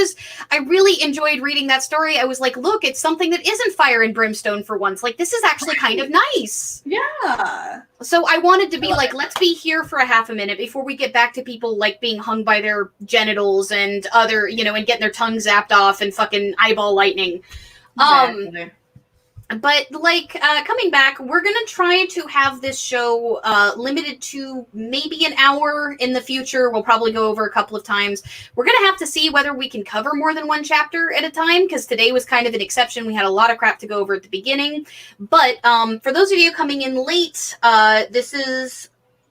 really enjoyed reading that story. I was like, look, it's something that isn't fire and brimstone for once. Like, this is actually kind of nice. Yeah. So I wanted to be like, let's be here for a half a minute before we get back to people like being hung by their genitals and other, and getting their tongue zapped off and fucking eyeball lightning. Exactly. But coming back, we're going to try to have this show limited to maybe an hour in the future. We'll probably go over a couple of times. We're going to have to see whether we can cover more than one chapter at a time, because today was kind of an exception. We had a lot of crap to go over at the beginning. But for those of you coming in late, this is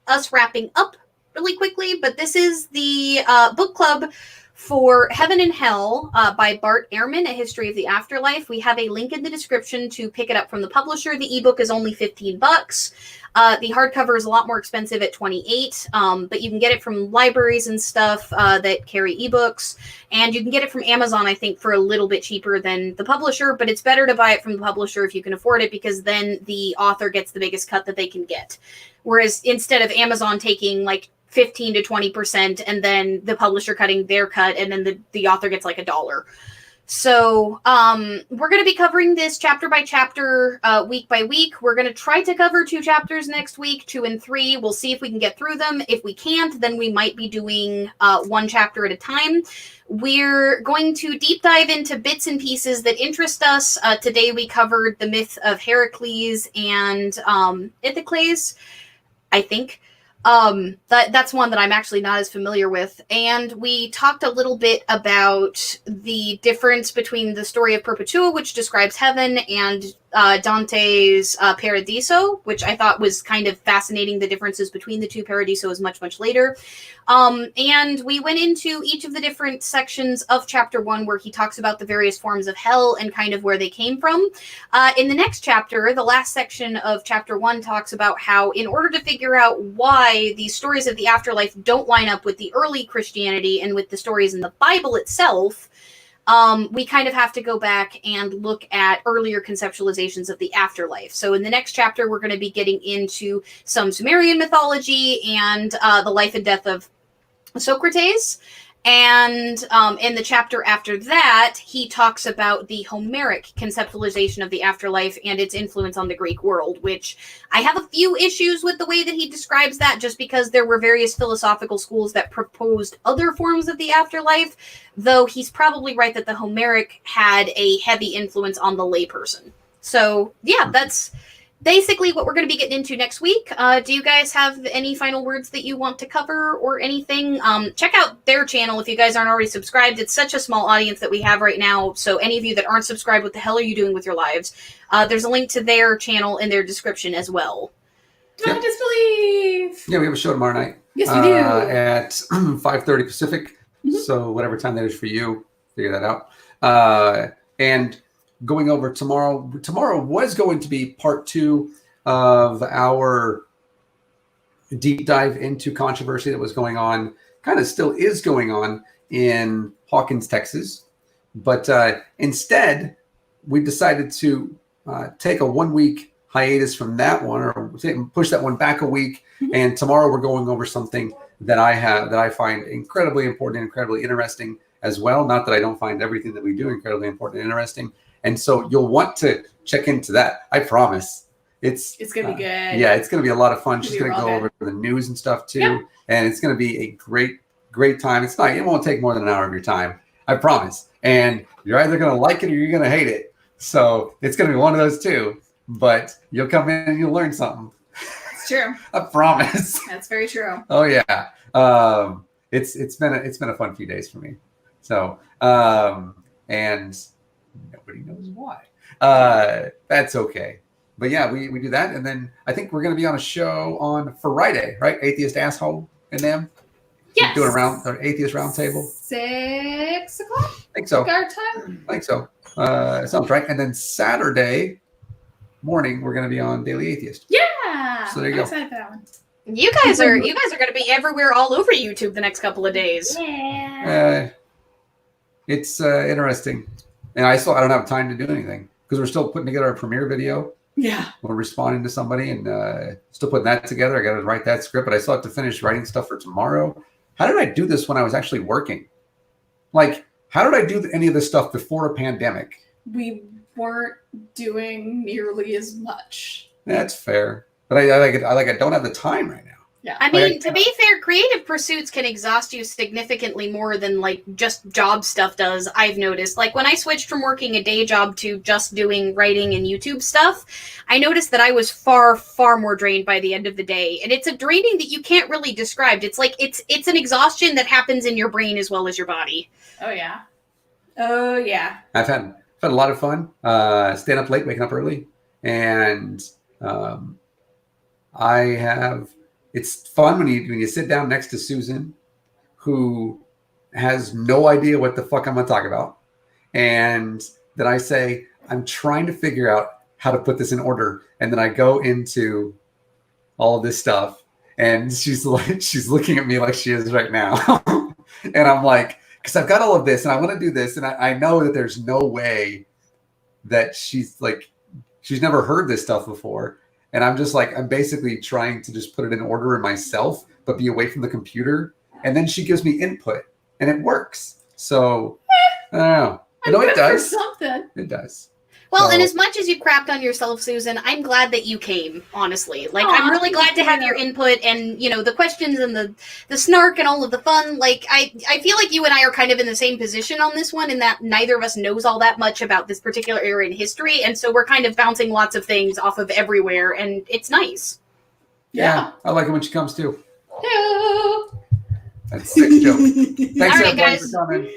us wrapping up really quickly. But this is the book club for Heaven and Hell by Bart Ehrman, A History of the Afterlife. We have a link in the description to pick it up from the publisher. The ebook is only $15. The hardcover is a lot more expensive at $28, but you can get it from libraries and stuff that carry ebooks, and you can get it from Amazon, I think, for a little bit cheaper than the publisher, but it's better to buy it from the publisher if you can afford it, because then the author gets the biggest cut that they can get. Whereas instead of Amazon taking 15 to 20%, and then the publisher cutting their cut, and then the author gets $1. So we're going to be covering this chapter by chapter, week by week. We're going to try to cover 2 chapters next week, 2 and 3. We'll see if we can get through them. If we can't, then we might be doing 1 chapter at a time. We're going to deep dive into bits and pieces that interest us. Today we covered the myth of Heracles and Ithacles, I think. That's one that I'm actually not as familiar with. And we talked a little bit about the difference between the story of Perpetua, which describes heaven, and Dante's Paradiso, which I thought was kind of fascinating. The differences between the two. Paradiso is much, much later. And we went into each of the different sections of chapter 1, where he talks about the various forms of hell and kind of where they came from. In the next chapter, the last section of chapter 1 talks about how, in order to figure out why these stories of the afterlife don't line up with the early Christianity and with the stories in the Bible itself, we kind of have to go back and look at earlier conceptualizations of the afterlife. So in the next chapter, we're going to be getting into some Sumerian mythology and the life and death of Socrates. And in the chapter after that, he talks about the Homeric conceptualization of the afterlife and its influence on the Greek world, which I have a few issues with the way that he describes that, just because there were various philosophical schools that proposed other forms of the afterlife, though he's probably right that the Homeric had a heavy influence on the layperson. So, yeah, that's basically what we're going to be getting into next week. Do you guys have any final words that you want to cover or anything? Check out their channel if you guys aren't already subscribed. It's such a small audience that we have right now, so any of you that aren't subscribed, what the hell are you doing with your lives? There's a link to their channel in their description as well. Yep. Disbelief! Yeah, we have a show tomorrow night. Yes, we do. At 5:30 Pacific, so whatever time that is for you, figure that out. And going over tomorrow was going to be part 2 of our deep dive into controversy that was going on, kind of still is going on in Hawkins, Texas. But instead, we decided to take a 1-week hiatus from that one, or push that one back a week. And tomorrow we're going over something that I find incredibly important and incredibly interesting as well. Not that I don't find everything that we do incredibly important and interesting. And so you'll want to check into that. I promise. It's going to be good. Yeah, it's going to be a lot of fun. She's going to go over the news and stuff too. Yep. And it's going to be a great time. It won't take more than an hour of your time. I promise. And you're either going to like it or you're going to hate it. So it's going to be one of those two. But you'll come in and you'll learn something. It's true. I promise. That's very true. Oh yeah. It's been a fun few days for me. So and nobody knows why. That's okay. But yeah, we do that. And then I think we're going to be on a show on Friday, right? Atheist Asshole and them. Yes. Doing an Atheist Roundtable. 6 o'clock? I think so. Our time? I think so. Sounds right. And then Saturday morning, we're going to be on Daily Atheist. Yeah. So there you go. I'm excited for that one. You guys are going to be everywhere, all over YouTube the next couple of days. Yeah. It's interesting. And I don't have time to do anything because we're still putting together our premiere video. Yeah. We're responding to somebody and still putting that together. I got to write that script, but I still have to finish writing stuff for tomorrow. How did I do this when I was actually working? Like, how did I do any of this stuff before a pandemic? We weren't doing nearly as much. That's fair. But I don't have the time right now. Yeah. I mean, to be fair, creative pursuits can exhaust you significantly more than like just job stuff does, I've noticed. Like when I switched from working a day job to just doing writing and YouTube stuff, I noticed that I was far, far more drained by the end of the day. And it's a draining that you can't really describe. It's like it's an exhaustion that happens in your brain as well as your body. Oh yeah. Oh yeah. I've had a lot of fun. Staying up late, waking up early. And it's fun when you sit down next to Susan, who has no idea what the fuck I'm going to talk about. And then I say, I'm trying to figure out how to put this in order. And then I go into all of this stuff. And she's looking at me like she is right now. And I'm like, because I've got all of this and I want to do this. And I know that there's no way that she's never heard this stuff before. And I'm just like, I'm basically trying to just put it in order in myself, but be away from the computer. And then she gives me input and it works. So I don't know. I know it does. Something. It does. Well, and as much as you crapped on yourself, Susan, I'm glad that you came, honestly. Like, I'm really glad to have your input and, the questions and the snark and all of the fun. Like, I feel like you and I are kind of in the same position on this one in that neither of us knows all that much about this particular era in history. And so we're kind of bouncing lots of things off of everywhere, and it's nice. Yeah. I like it when she comes, too. Hello. That's a sick joke. Thanks, all right, everybody, guys. for coming.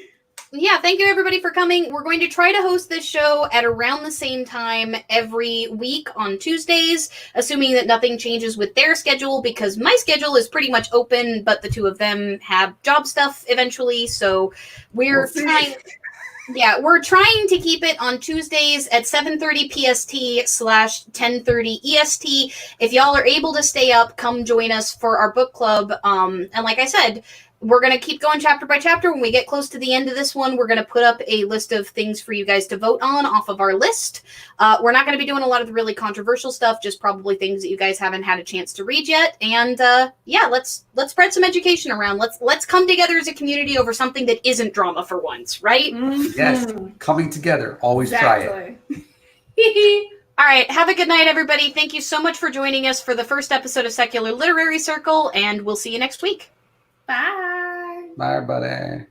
Yeah, thank you everybody for coming. We're going to try to host this show at around the same time every week on Tuesdays, assuming that nothing changes with their schedule, because my schedule is pretty much open, but the two of them have job stuff eventually, so we're trying to keep it on Tuesdays at 7:30 PST / 10:30 EST. If y'all are able to stay up, come join us for our book club. And like I said, we're going to keep going chapter by chapter. When we get close to the end of this one, we're going to put up a list of things for you guys to vote on off of our list. We're not going to be doing a lot of the really controversial stuff, just probably things that you guys haven't had a chance to read yet. And yeah, let's spread some education around. Let's come together as a community over something that isn't drama for once, right? Mm-hmm. Yes, coming together. Always try it. All right, have a good night, everybody. Thank you so much for joining us for the first episode of Secular Literary Circle, and we'll see you next week. Bye. Bye, buddy.